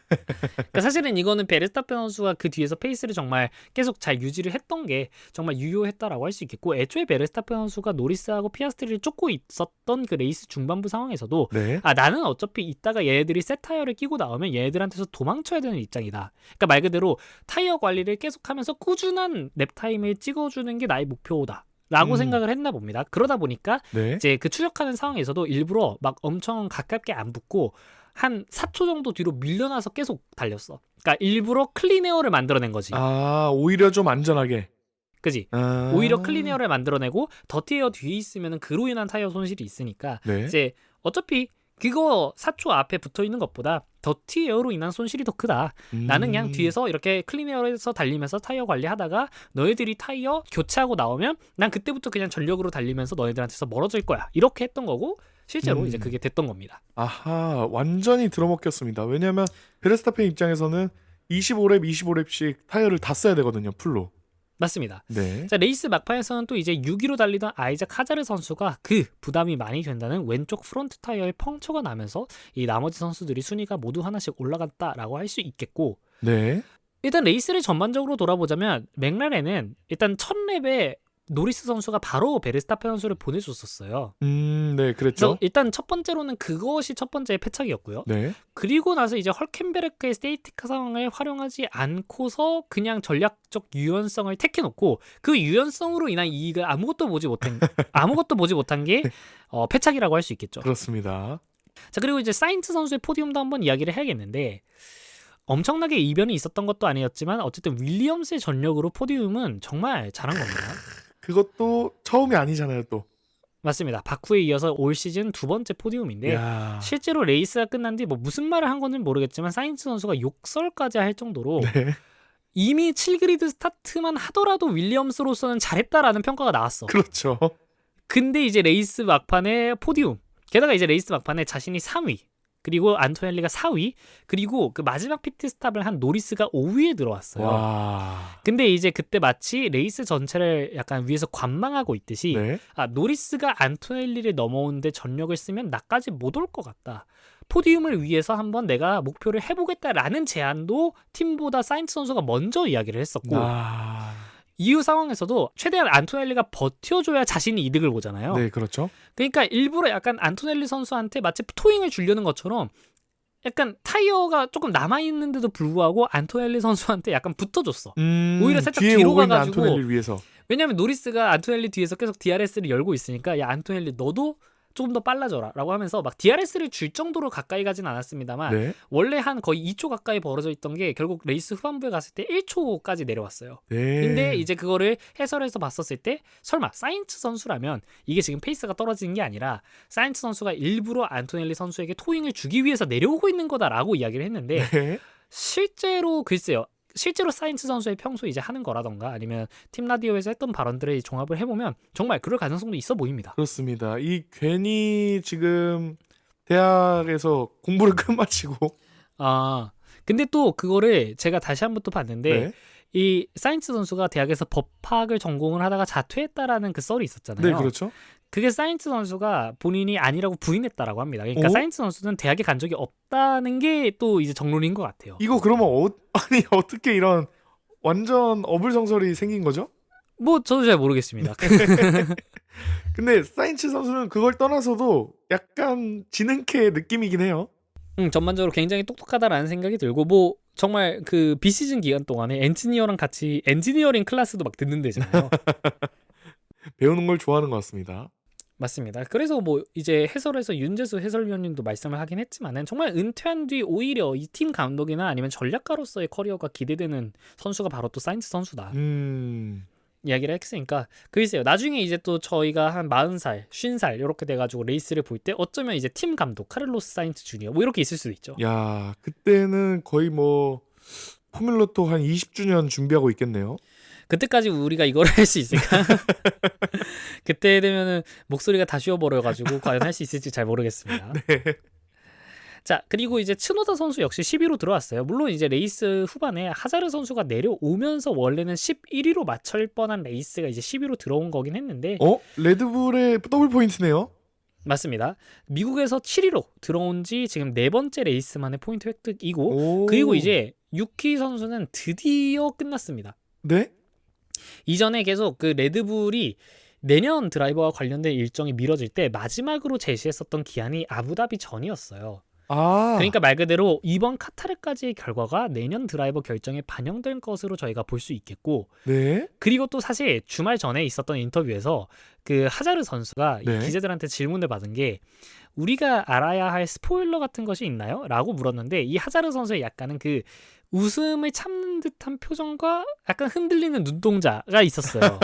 그러니까 사실은 이거는 베르스타페 선수가 그 뒤에서 페이스를 정말 계속 잘 유지를 했던 게 정말 유효했다라고 할 수 있겠고 애초에 베르스타페 선수가 노리스하고 피아스트리를 쫓고 있었던 그 레이스 중반부 상황에서도 네. 나는 어차피 이따가 얘네들이 새 타이어를 끼고 나오면 얘네들한테서 도망쳐야 되는 입장이다. 그러니까 말 그대로 타이어 관리를 계속하면서 꾸준한 랩 타임을 찍어주는 게 나의 목표다. 라고 생각을 했나 봅니다. 그러다 보니까 네. 이제 그 추적하는 상황에서도 일부러 막 엄청 가깝게 안 붙고 한 4초 정도 뒤로 밀려나서 계속 달렸어. 그러니까 일부러 클린 에어를 만들어낸 거지. 아, 오히려 좀 안전하게. 그지? 오히려 클린 에어를 만들어내고 더티 에어 뒤에 있으면 그로 인한 타이어 손실이 있으니까 네. 이제 어차피 그거 4초 앞에 붙어 있는 것보다 더티 에어로 인한 손실이 더 크다. 나는 그냥 뒤에서 이렇게 클린 에어에서 달리면서 타이어 관리하다가 너희들이 타이어 교체하고 나오면 난 그때부터 그냥 전력으로 달리면서 너희들한테서 멀어질 거야. 이렇게 했던 거고 실제로 이제 그게 됐던 겁니다. 아하, 완전히 들어먹혔습니다. 왜냐하면 베르스타펜 입장에서는 25랩씩 타이어를 다 써야 되거든요, 풀로. 맞습니다. 네. 자 레이스 막판에서는 또 이제 6위로 달리던 아이작 하자르 선수가 그 부담이 많이 된다는 왼쪽 프론트 타이어에 펑처가 나면서 이 나머지 선수들이 순위가 모두 하나씩 올라갔다라고 할 수 있겠고, 네. 일단 레이스를 전반적으로 돌아보자면 맥라렌은 일단 첫 랩에 노리스 선수가 바로 베르스타펜 선수를 보내줬었어요. 네, 그래서 그랬죠. 일단 첫 번째로는 그것이 첫 번째 패착이었고요. 네. 그리고 나서 이제 헐켄베르크의 스테이티카 상황을 활용하지 않고서 그냥 전략적 유연성을 택해놓고 그 유연성으로 인한 이익을 아무것도 보지 못한 게 패착이라고 할 수 있겠죠. 그렇습니다. 자, 그리고 이제 사인츠 선수의 포디움도 한번 이야기를 해야겠는데 엄청나게 이변이 있었던 것도 아니었지만 어쨌든 윌리엄스의 전력으로 포디움은 정말 잘한 겁니다. 그것도 처음이 아니잖아요, 또. 맞습니다. 바쿠에 이어서 올 시즌 두 번째 포디움인데 야. 실제로 레이스가 끝난 뒤 뭐 무슨 말을 한 건지는 모르겠지만 사인츠 선수가 욕설까지 할 정도로 네. 이미 7그리드 스타트만 하더라도 윌리엄스로서는 잘했다라는 평가가 나왔어. 그렇죠. 근데 이제 레이스 막판에 포디움, 게다가 이제 레이스 막판에 자신이 3위, 그리고 안토넬리가 4위, 그리고 그 마지막 피트 스탑을 한 노리스가 5위에 들어왔어요. 와. 근데 이제 그때 마치 레이스 전체를 약간 위에서 관망하고 있듯이 네. 노리스가 안토넬리를 넘어오는데 전력을 쓰면 나까지 못 올 것 같다. 포디움을 위해서 한번 내가 목표를 해보겠다라는 제안도 팀보다 사인츠 선수가 먼저 이야기를 했었고 이후 상황에서도 최대한 안토넬리가 버텨줘야 자신이 이득을 보잖아요. 네, 그렇죠. 그러니까 일부러 약간 안토넬리 선수한테 마치 토잉을 주려는 것처럼 약간 타이어가 조금 남아있는데도 불구하고 안토넬리 선수한테 약간 붙어줬어. 오히려 살짝 뒤에 뒤로 오고 있는 가가지고 안토넬리를 위해서. 왜냐면 노리스가 안토넬리 뒤에서 계속 DRS를 열고 있으니까 야 안토넬리 너도 조금 더 빨라져라 라고 하면서 막 DRS를 줄 정도로 가까이 가진 않았습니다만 네. 원래 한 거의 2초 가까이 벌어져 있던 게 결국 레이스 후반부에 갔을 때 1초까지 내려왔어요. 네. 근데 이제 그거를 해설해서 봤었을 때 설마 사인츠 선수라면 이게 지금 페이스가 떨어지는 게 아니라 사인츠 선수가 일부러 안토넬리 선수에게 토잉을 주기 위해서 내려오고 있는 거다라고 이야기를 했는데 네. 실제로 글쎄요. 실제로 사인츠 선수의 평소 이제 하는 거라던가 아니면 팀 라디오에서 했던 발언들을 종합을 해보면 정말 그럴 가능성도 있어 보입니다. 그렇습니다. 이 괜히 지금 대학에서 공부를 끝마치고 근데 또 그거를 제가 다시 한번 또 봤는데 네. 이 사인츠 선수가 대학에서 법학을 전공을 하다가 자퇴했다라는 그 썰이 있었잖아요. 네, 그렇죠. 그게 사인츠 선수가 본인이 아니라고 부인했다라고 합니다. 그러니까 사인츠 선수는 대학에 간 적이 없다는 게 또 이제 정론인 것 같아요. 이거 그러면 아니 어떻게 이런 완전 어불성설이 생긴 거죠? 뭐 저도 잘 모르겠습니다. 근데 사인츠 선수는 그걸 떠나서도 약간 지능캐 느낌이긴 해요. 전반적으로 굉장히 똑똑하다라는 생각이 들고 뭐 정말 그 비시즌 기간 동안에 엔지니어랑 같이 엔지니어링 클래스도 막 듣는 데잖아요. 배우는 걸 좋아하는 것 같습니다. 맞습니다. 그래서 뭐 이제 해설에서 윤재수 해설위원님도 말씀을 하긴 했지만은 정말 은퇴한 뒤 오히려 이 팀 감독이나 아니면 전략가로서의 커리어가 기대되는 선수가 바로 또 사인츠 선수다. 이야기를 했으니까 글쎄요. 나중에 이제 또 저희가 한 40살, 50살 이렇게 돼가지고 레이스를 볼 때 어쩌면 이제 팀 감독 카를로스 사인츠 주니어 뭐 이렇게 있을 수도 있죠. 야, 그때는 거의 뭐 포뮬러2 한 20주년 준비하고 있겠네요. 그때까지 우리가 이걸 할 수 있을까? 그때 되면은 목소리가 다 쉬어버려가지고 과연 할 수 있을지 잘 모르겠습니다. 네. 자, 그리고 이제 츠노다 선수 역시 10위로 들어왔어요. 물론 이제 레이스 후반에 하자르 선수가 내려오면서 원래는 11위로 맞출 뻔한 레이스가 이제 10위로 들어온 거긴 했는데 레드불의 더블 포인트네요. 맞습니다. 미국에서 7위로 들어온 지 지금 네 번째 레이스만의 포인트 획득이고 그리고 이제 유키 선수는 드디어 끝났습니다. 네? 이전에 계속 그 레드불이 내년 드라이버와 관련된 일정이 미뤄질 때 마지막으로 제시했었던 기한이 아부다비 전이었어요. 그러니까 말 그대로 이번 카타르까지의 결과가 내년 드라이버 결정에 반영된 것으로 저희가 볼 수 있겠고 네? 그리고 또 사실 주말 전에 있었던 인터뷰에서 그 하자르 선수가 네. 이 기자들한테 질문을 받은 게 우리가 알아야 할 스포일러 같은 것이 있나요? 라고 물었는데 이 하자르 선수의 약간은 그 웃음을 참는 듯한 표정과 약간 흔들리는 눈동자가 있었어요.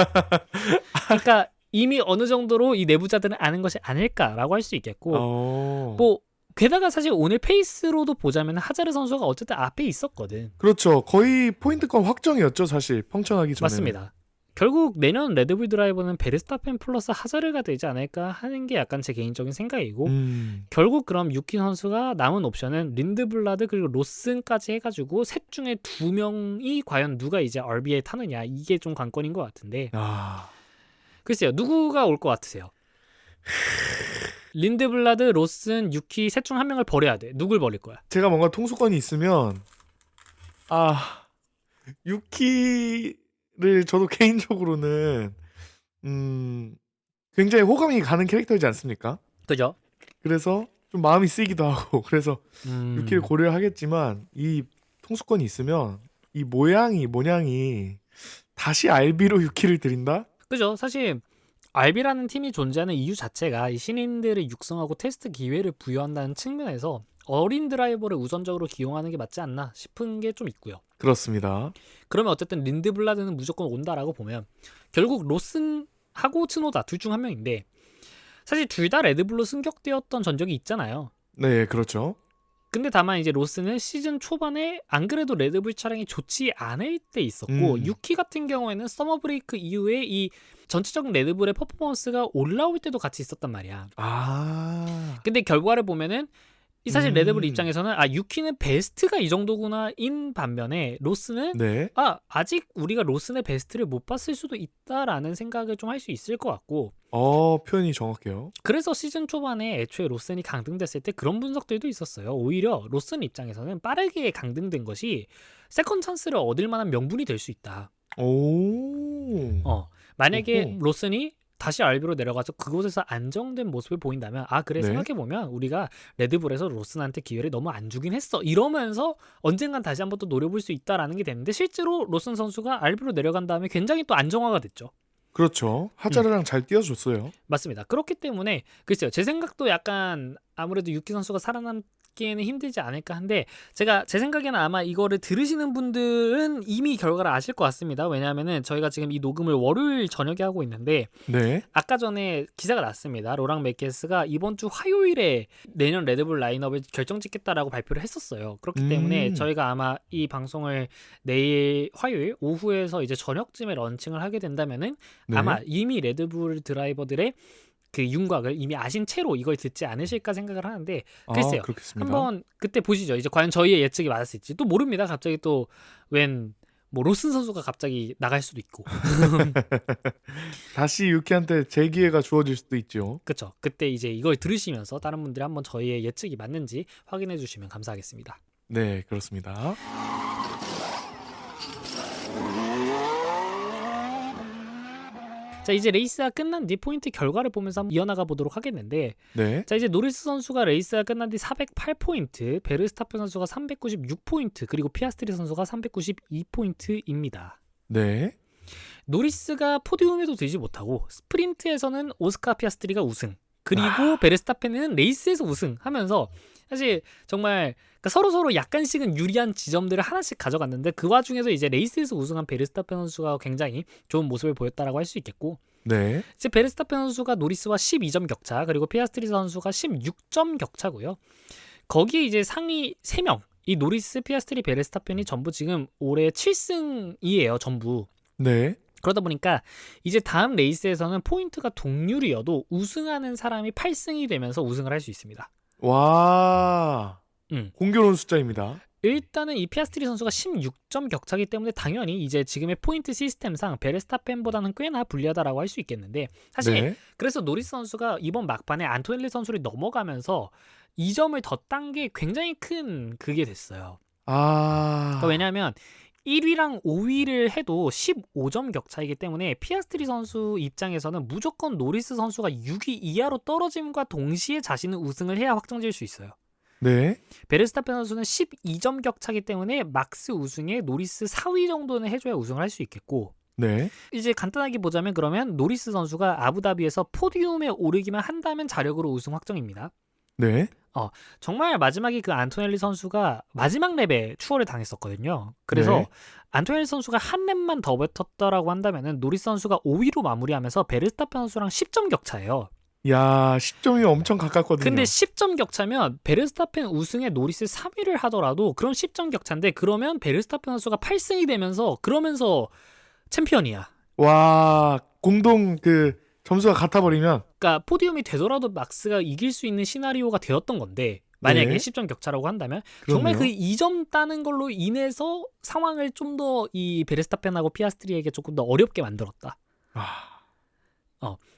그러니까 이미 어느 정도로 이 내부자들은 아는 것이 아닐까라고 할 수 있겠고 뭐 게다가 사실 오늘 페이스로도 보자면 하자르 선수가 어쨌든 앞에 있었거든. 그렇죠. 거의 포인트권 확정이었죠, 사실. 펑천하기 전에. 맞습니다. 결국 내년 레드불 드라이버는 베르스타펜 플러스 하자르가 되지 않을까 하는 게 약간 제 개인적인 생각이고 결국 그럼 유키 선수가 남은 옵션은 린드블라드 그리고 로슨까지 해가지고 셋 중에 2명이 과연 누가 이제 RB에 타느냐 이게 좀 관건인 것 같은데 글쎄요. 누구가 올 것 같으세요? 린드블라드, 로슨, 유키 셋 중 한 명을 버려야 돼. 누굴 버릴 거야? 제가 뭔가 통수권이 있으면 유키를 저도 개인적으로는 굉장히 호감이 가는 캐릭터이지 않습니까? 그죠? 그래서 좀 마음이 쓰이기도 하고 그래서 유키를 음. 고려하겠지만 이 통수권이 있으면 이 모냥이 다시 알비로 유키를 들인다? 그죠? 사실 알비라는 팀이 존재하는 이유 자체가 이 신인들을 육성하고 테스트 기회를 부여한다는 측면에서 어린 드라이버를 우선적으로 기용하는 게 맞지 않나 싶은 게 좀 있고요. 그렇습니다. 그러면 어쨌든 린드블라드는 무조건 온다라고 보면 결국 로슨하고 츠노다 둘 중 한 명인데 사실 둘 다 레드불로 승격되었던 전적이 있잖아요. 네, 그렇죠. 근데 다만 이제 로스는 시즌 초반에 안 그래도 레드불 차량이 좋지 않을 때 있었고 유키 같은 경우에는 서머 브레이크 이후에 이 전체적인 레드불의 퍼포먼스가 올라올 때도 같이 있었단 말이야. 아. 근데 결과를 보면은 이 사실 레드불 음. 입장에서는 유키는 베스트가 이 정도구나 인 반면에 로스는 네. 아직 우리가 로스의 베스트를 못 봤을 수도 있다라는 생각을 좀 할 수 있을 것 같고 표현이 정확해요. 그래서 시즌 초반에 애초에 로슨이 강등됐을 때 그런 분석들도 있었어요. 오히려 로슨 입장에서는 빠르게 강등된 것이 세컨 찬스를 얻을 만한 명분이 될 수 있다. 오. 만약에 오호. 로슨이 다시 알비로 내려가서 그곳에서 안정된 모습을 보인다면 그래 네. 생각해보면 우리가 레드불에서 로슨한테 기회를 너무 안 주긴 했어 이러면서 언젠간 다시 한번 또 노려볼 수 있다라는 게 됐는데 실제로 로슨 선수가 알비로 내려간 다음에 굉장히 또 안정화가 됐죠. 그렇죠. 하자르랑 잘 띄워줬어요. 맞습니다. 그렇기 때문에 글쎄요. 제 생각도 약간 아무래도 유키 선수가 살아남기에는 힘들지 않을까 한데 제 생각에는 아마 이거를 들으시는 분들은 이미 결과를 아실 것 같습니다. 왜냐하면은 저희가 지금 이 녹음을 월요일 저녁에 하고 있는데 네. 아까 전에 기사가 났습니다. 로랑 메케스가 이번 주 화요일에 내년 레드불 라인업을 결정짓겠다라고 발표를 했었어요. 그렇기 때문에 저희가 아마 이 방송을 내일 화요일 오후에서 이제 저녁쯤에 런칭을 하게 된다면은 네. 아마 이미 레드불 드라이버들의 그 윤곽을 이미 아신 채로 이걸 듣지 않으실까 생각을 하는데 글쎄요. 그렇겠습니다. 한번 그때 보시죠. 이제 과연 저희의 예측이 맞았을지 또 모릅니다. 갑자기 또 로슨 선수가 갑자기 나갈 수도 있고 다시 유키한테 재기회가 주어질 수도 있죠. 그쵸. 그때 이제 이걸 들으시면서 다른 분들이 한번 저희의 예측이 맞는지 확인해 주시면 감사하겠습니다. 네, 그렇습니다. 자, 이제 레이스가 끝난 뒤 포인트 결과를 보면서 한번 이어나가 보도록 하겠는데 네. 자, 이제 노리스 선수가 레이스가 끝난 뒤 408포인트, 베르스타펜 선수가 396포인트, 그리고 피아스트리 선수가 392포인트입니다. 네. 노리스가 포디움에도 들지 못하고 스프린트에서는 오스카 피아스트리가 우승, 그리고 베르스타펜은 레이스에서 우승하면서 사실 정말 그러니까 서로 약간씩은 유리한 지점들을 하나씩 가져갔는데 그 와중에서 이제 레이스에서 우승한 베르스타펜 선수가 굉장히 좋은 모습을 보였다라고 할 수 있겠고 네. 이제 베르스타펜 선수가 노리스와 12점 격차, 그리고 피아스트리 선수가 16점 격차고요. 거기에 이제 상위 3명, 이 노리스, 피아스트리, 베르스타펜이 전부 지금 올해 7승이에요, 전부. 네. 그러다 보니까 이제 다음 레이스에서는 포인트가 동률이어도 우승하는 사람이 8승이 되면서 우승을 할 수 있습니다. 와. 공교로운 숫자입니다. 일단은 이 피아스트리 선수가 16점 격차이기 때문에 당연히 이제 지금의 포인트 시스템상 베르스타펜보다는 꽤나 불리하다라고 할 수 있겠는데 사실 네. 그래서 노리스 선수가 이번 막판에 안토넬리 선수를 넘어가면서 2점을 더 딴 게 굉장히 큰 그게 됐어요. 그러니까 왜냐하면 1위랑 5위를 해도 15점 격차이기 때문에 피아스트리 선수 입장에서는 무조건 노리스 선수가 6위 이하로 떨어짐과 동시에 자신은 우승을 해야 확정질 수 있어요. 네. 베르스타펜 선수는 12점 격차이기 때문에 막스 우승에 노리스 4위 정도는 해줘야 우승을 할 수 있겠고 네. 이제 간단하게 보자면 그러면 노리스 선수가 아부다비에서 포디움에 오르기만 한다면 자력으로 우승 확정입니다. 네. 정말 마지막에 그 안토넬리 선수가 마지막 랩에 추월을 당했었거든요. 그래서 네. 안토넬리 선수가 한 랩만 더 뱉었다라고 한다면은 노리스 선수가 5위로 마무리하면서 베르스타펜 선수랑 10점 격차예요. 야, 10점이 엄청 가깝거든요. 근데 10점 격차면 베르스타펜 우승에 노리스 3위를 하더라도 그럼 10점 격차인데 그러면 베르스타펜 선수가 8승이 되면서 그러면서 챔피언이야. 와, 공동 그 점수가 같아버리면 그러니까 포디움이 되더라도 막스가 이길 수 있는 시나리오가 되었던 건데 만약에 네. 10점 격차라고 한다면 그럼요. 정말 그 2점 따는 걸로 인해서 상황을 좀 더 이 베르스타펜하고 피아스트리에게 조금 더 어렵게 만들었다.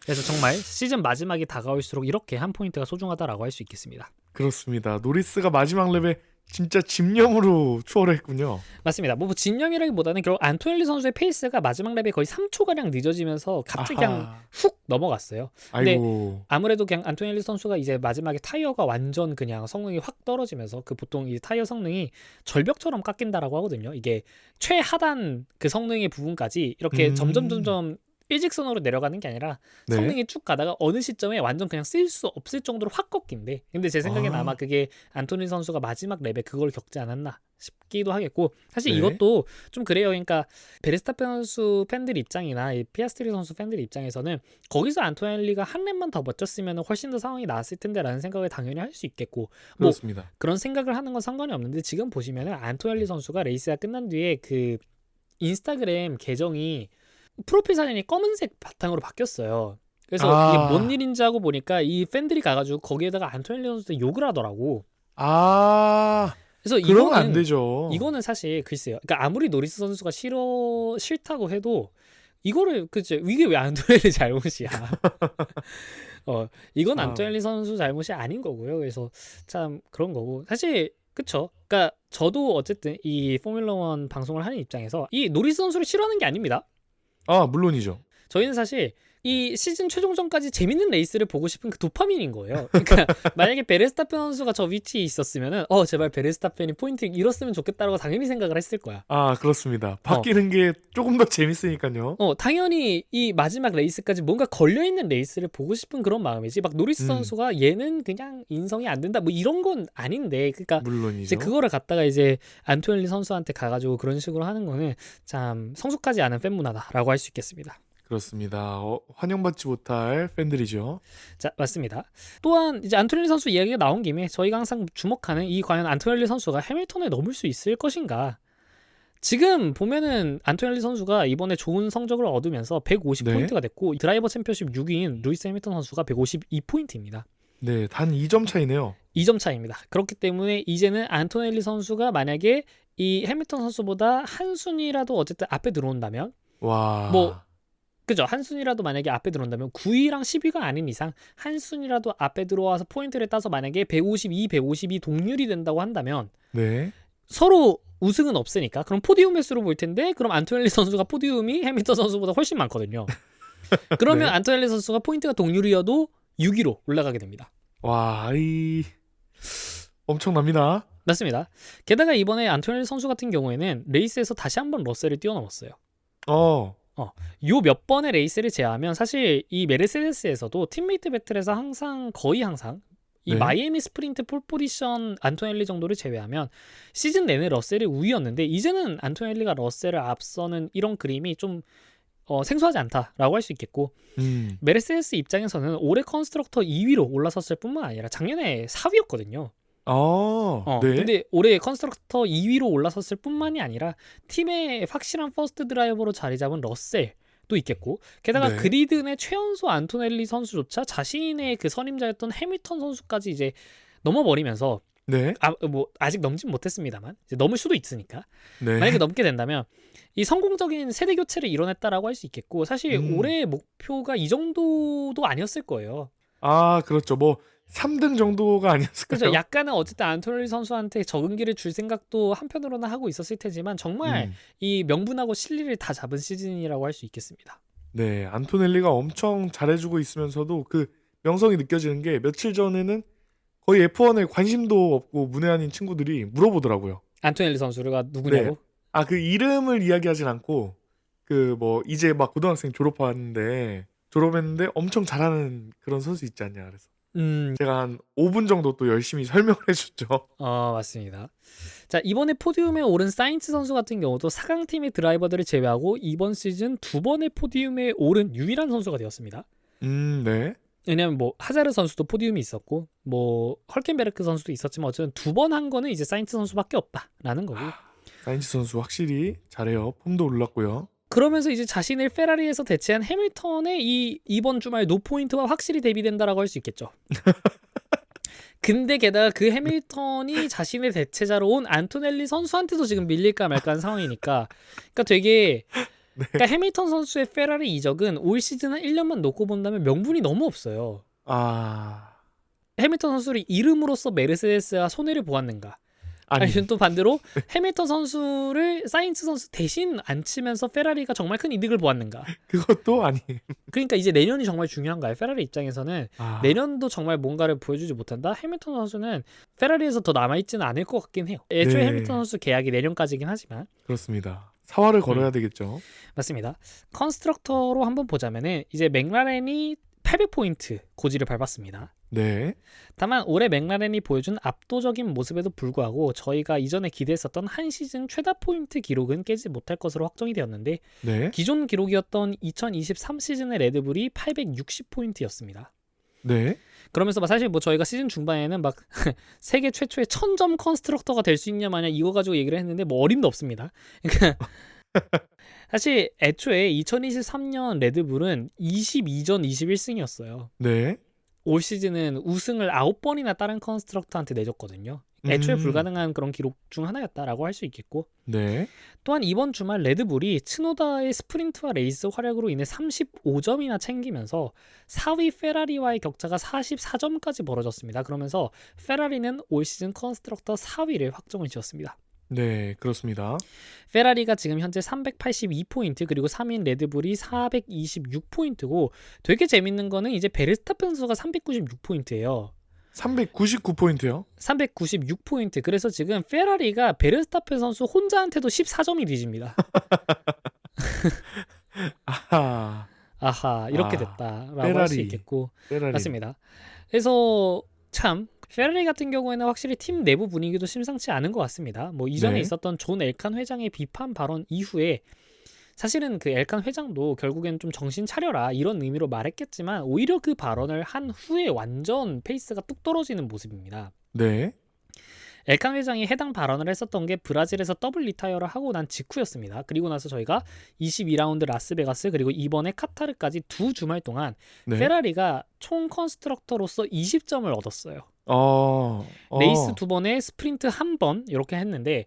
그래서 정말 시즌 마지막이 다가올수록 이렇게 한 포인트가 소중하다라고 할 수 있겠습니다. 그렇습니다. 노리스가 마지막 랩에 진짜 집념으로 추월했군요. 맞습니다. 뭐 진영이라기보다는 결국 안토넬리 선수의 페이스가 마지막 랩에 거의 3초가량 늦어지면서 갑자기 그냥 아하. 훅 넘어갔어요. 근데 아이고. 아무래도 그냥 안토넬리 선수가 이제 마지막에 타이어가 완전 그냥 성능이 확 떨어지면서 그 보통 이 타이어 성능이 절벽처럼 깎인다라고 하거든요. 이게 최하단 그 성능의 부분까지 이렇게 점점 음. 점점 일직선으로 내려가는 게 아니라 네. 성능이 쭉 가다가 어느 시점에 완전 그냥 쓸 수 없을 정도로 확 꺾인대. 근데 제 생각에는 아마 아. 그게 안토니 선수가 마지막 랩에 그걸 겪지 않았나 싶기도 하겠고, 사실 네. 이것도 좀 그래요. 그러니까 베르스타펜 선수 팬들 입장이나 이 피아스트리 선수 팬들 입장에서는 거기서 안토넬리가 한 랩만 더 버텼으면 훨씬 더 상황이 나았을 텐데라는 생각을 당연히 할 수 있겠고, 뭐 그렇습니다. 그런 생각을 하는 건 상관이 없는데, 지금 보시면은 안토넬리 선수가 레이스가 끝난 뒤에 그 인스타그램 계정이 프로필 사진이 검은색 바탕으로 바뀌었어요. 그래서 이게 뭔 아. 일인지 하고 보니까 이 팬들이 가가지고 거기에다가 안토넬리 선수한테 욕을 하더라고. 아. 그래서 그러면 안 되죠. 이거는 사실 글쎄요. 그러니까 아무리 노리스 선수가 싫다고 해도 이거를 그치 이게 왜 안토넬리 잘못이야. 이건 참. 안토넬리 선수 잘못이 아닌 거고요. 그래서 참 그런 거고, 사실 그쵸. 그러니까 저도 어쨌든 이 포뮬러 1 방송을 하는 입장에서 이 노리스 선수를 싫어하는 게 아닙니다. 아, 물론이죠. 저희는 사실 이 시즌 최종전까지 재밌는 레이스를 보고 싶은 그 도파민인 거예요. 그러니까 만약에 베르스타펜 선수가 저 위치에 있었으면은 제발 베르스타펜이 포인트를 잃었으면 좋겠다라고 당연히 생각을 했을 거야. 아, 그렇습니다. 바뀌는 게 조금 더 재밌으니까요. 당연히 이 마지막 레이스까지 뭔가 걸려있는 레이스를 보고 싶은 그런 마음이지, 막 노리스 선수가 얘는 그냥 인성이 안 된다 뭐 이런 건 아닌데, 그러니까 이제 물론이죠. 그거를 갖다가 이제 안토넬리 선수한테 가가지고 그런 식으로 하는 거는 참 성숙하지 않은 팬 문화다라고 할 수 있겠습니다. 그렇습니다. 환영받지 못할 팬들이죠. 자, 맞습니다. 또한 이제 안토넬리 선수 이야기가 나온 김에 저희가 항상 주목하는 이 과연 안토넬리 선수가 해밀턴에 넘을 수 있을 것인가. 지금 보면은 안토넬리 선수가 이번에 좋은 성적을 얻으면서 150포인트가 됐고 드라이버 챔피언십 6위인 루이스 해밀턴 선수가 152포인트입니다. 네, 단 2점 차이네요. 2점 차이입니다. 그렇기 때문에 이제는 안토넬리 선수가 만약에 이 해밀턴 선수보다 한 순위라도 어쨌든 앞에 들어온다면, 와. 뭐 그죠? 한 순위라도 만약에 앞에 들어온다면 9위랑 10위가 아닌 이상 한 순위라도 앞에 들어와서 포인트를 따서 만약에 152 동률이 된다고 한다면 네. 서로 우승은 없으니까 그럼 포디움 횟수로 볼 텐데, 그럼 안토넬리 선수가 포디움이 해밀턴 선수보다 훨씬 많거든요. 그러면 네. 안토넬리 선수가 포인트가 동률이어도 6위로 올라가게 됩니다. 와, 엄청납니다. 맞습니다. 게다가 이번에 안토넬리 선수 같은 경우에는 레이스에서 다시 한번 러셀을 뛰어넘었어요. 요 몇 번의 레이스를 제외하면 사실 이 메르세데스에서도 팀메이트 배틀에서 거의 항상 이 네. 마이애미 스프린트 폴 포지션 안토넬리 정도를 제외하면 시즌 내내 러셀이 우위였는데, 이제는 안토넬리가 러셀을 앞서는 이런 그림이 좀 생소하지 않다라고 할 수 있겠고, 메르세데스 입장에서는 올해 컨스트럭터 2위로 올라섰을 뿐만 아니라 작년에 4위였거든요. 네. 근데 올해 컨스트럭터 2위로 올라섰을 뿐만이 아니라 팀의 확실한 퍼스트 드라이버로 자리 잡은 러셀도 있겠고, 게다가 네. 그리드 내 최연소 안토넬리 선수조차 자신의 그 선임자였던 해밀턴 선수까지 이제 넘어버리면서, 네. 뭐 아직 넘진 못했습니다만 이제 넘을 수도 있으니까 네. 만약에 넘게 된다면 이 성공적인 세대 교체를 이뤄냈다라고 할 수 있겠고, 사실 올해의 목표가 이 정도도 아니었을 거예요. 아, 그렇죠. 뭐 3등 정도가 아니었을까요? 그렇죠. 약간은 어쨌든 안토넬리 선수한테 적응기를 줄 생각도 한편으로는 하고 있었을 테지만 정말 이 명분하고 실리를 다 잡은 시즌이라고 할 수 있겠습니다. 네, 안토넬리가 엄청 잘해주고 있으면서도 그 명성이 느껴지는 게, 며칠 전에는 거의 F1에 관심도 없고 문외한인 친구들이 물어보더라고요. 안토넬리 선수가 누구냐고? 네. 아, 그 이름을 이야기하진 않고 그 뭐 이제 막 고등학생 졸업했는데 엄청 잘하는 그런 선수 있지 않냐 그래서 제가 한 5분 정도 또 열심히 설명을 해줬죠. 맞습니다. 자, 이번에 포디움에 오른 사인츠 선수 같은 경우도 4강팀의 드라이버들을 제외하고 이번 시즌 2번의 포디움에 오른 유일한 선수가 되었습니다. 네. 왜냐면 뭐 하자르 선수도 포디움이 있었고 뭐 헐켄베르크 선수도 있었지만 어쨌든 2번 한 거는 이제 사인츠 선수밖에 없다라는 거고, 사인츠 선수 확실히 잘해요. 폼도 올랐고요. 그러면서 이제 자신을 페라리에서 대체한 해밀턴의 이번 주말 노포인트와 확실히 대비된다라고 할 수 있겠죠. 근데 게다가 그 해밀턴이 자신의 대체자로 온 안토넬리 선수한테도 지금 밀릴까 말까 한 상황이니까, 그러니까 되게 네. 그러니까 해밀턴 선수의 페라리 이적은 올 시즌 한 1년만 놓고 본다면 명분이 너무 없어요. 해밀턴 선수를 이름으로써 메르세데스와 손해를 보았는가? 아니 아니 또 반대로 해밀턴 선수를 사인츠 선수 대신 안 치면서 페라리가 정말 큰 이득을 보았는가? 그것도 아니. 그러니까 이제 내년이 정말 중요한 거예요. 페라리 입장에서는 아, 내년도 정말 뭔가를 보여주지 못한다. 해밀턴 선수는 페라리에서 더 남아있지는 않을 것 같긴 해요. 애초에 네. 해밀턴 선수 계약이 내년까지긴 하지만 그렇습니다. 사활을 걸어야 되겠죠. 맞습니다. 컨스트럭터로 한번 보자면은 이제 맥라렌이 800포인트 고지를 밟았습니다. 네. 다만 올해 맥라렌이 보여준 압도적인 모습에도 불구하고 저희가 이전에 기대했었던 한 시즌 최다 포인트 기록은 깨지 못할 것으로 확정이 되었는데 네. 기존 기록이었던 2023 시즌의 레드불이 860포인트였습니다. 네. 그러면서 사실 뭐 저희가 시즌 중반에는 막 세계 최초의 1000점 컨스트럭터가 될 수 있냐 마냐 이거 가지고 얘기를 했는데 뭐 어림도 없습니다. 그러니까 사실 애초에 2023년 레드불은 22전 21승이었어요. 네. 올 시즌은 우승을 9번이나 다른 컨스트럭터한테 내줬거든요. 애초에 불가능한 그런 기록 중 하나였다라고 할 수 있겠고 네. 또한 이번 주말 레드불이 츠노다의 스프린트와 레이스 활약으로 인해 35점이나 챙기면서 4위 페라리와의 격차가 44점까지 벌어졌습니다. 그러면서 페라리는 올 시즌 컨스트럭터 4위를 확정을 지었습니다. 네. 그렇습니다. 페라리가 지금 현재 382포인트 그리고 3위인 레드불이 426포인트고 되게 재밌는 거는 이제 베르스타펜 선수가 396포인트예요. 399포인트요. 396포인트. 그래서 지금 페라리가 베르스타펜 선수 혼자한테도 14점이 뒤집니다. 아하. 아하, 이렇게 아, 됐다라고 할 수 페라리. 있겠고 페라리. 맞습니다. 그래서 참 페라리 같은 경우에는 확실히 팀 내부 분위기도 심상치 않은 것 같습니다. 뭐 이전에 네. 있었던 존 엘칸 회장의 비판 발언 이후에 사실은 그 엘칸 회장도 결국엔 좀 정신 차려라 이런 의미로 말했겠지만 오히려 그 발언을 한 후에 완전 페이스가 뚝 떨어지는 모습입니다. 네. 엘칸 회장이 해당 발언을 했었던 게 브라질에서 더블 리타이어를 하고 난 직후였습니다. 그리고 나서 저희가 22라운드 라스베가스 그리고 이번에 카타르까지 두 주말 동안 네. 페라리가 총 컨스트럭터로서 20점을 얻었어요. 어. 레이스 2번에 스프린트 1번 이렇게 했는데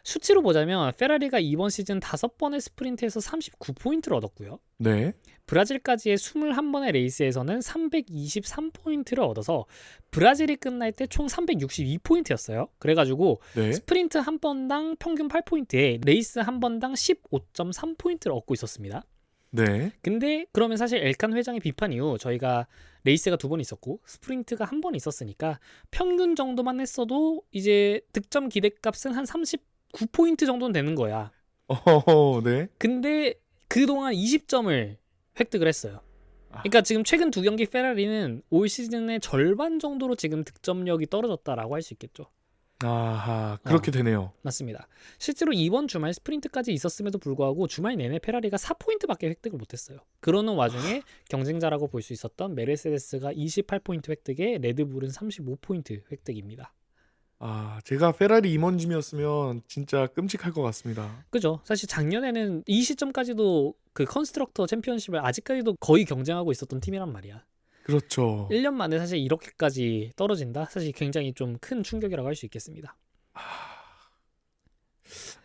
수치로 보자면 페라리가 이번 시즌 5번의 스프린트에서 39포인트를 얻었고요. 네. 브라질까지의 21번의 레이스에서는 323포인트를 얻어서 브라질이 끝날 때 총 362포인트였어요. 그래가지고 네. 스프린트 한 번당 평균 8포인트에 레이스 한 번당 15.3포인트를 얻고 있었습니다. 네. 근데 그러면 사실 엘칸 회장의 비판 이후 저희가 레이스가 2번 있었고 스프린트가 한 번 있었으니까 평균 정도만 했어도 이제 득점 기대값은 한 39포인트 정도는 되는 거야. 네. 근데 그동안 20점을 획득을 했어요. 그러니까 지금 최근 두 경기 페라리는 올 시즌의 절반 정도로 지금 득점력이 떨어졌다라고 할 수 있겠죠. 아하. 그렇게 되네요. 맞습니다. 실제로 이번 주말 스프린트까지 있었음에도 불구하고 주말 내내 페라리가 4포인트밖에 획득을 못했어요. 그러는 와중에 경쟁자라고 볼 수 있었던 메르세데스가 28포인트 획득에 레드불은 35포인트 획득입니다. 아, 제가 페라리 임원진이었으면 진짜 끔찍할 것 같습니다. 그죠? 사실 작년에는 이 시점까지도 그 컨스트럭터 챔피언십을 아직까지도 거의 경쟁하고 있었던 팀이란 말이야. 그렇죠. 1년 만에 사실 이렇게까지 떨어진다? 사실 굉장히 좀 큰 충격이라고 할 수 있겠습니다.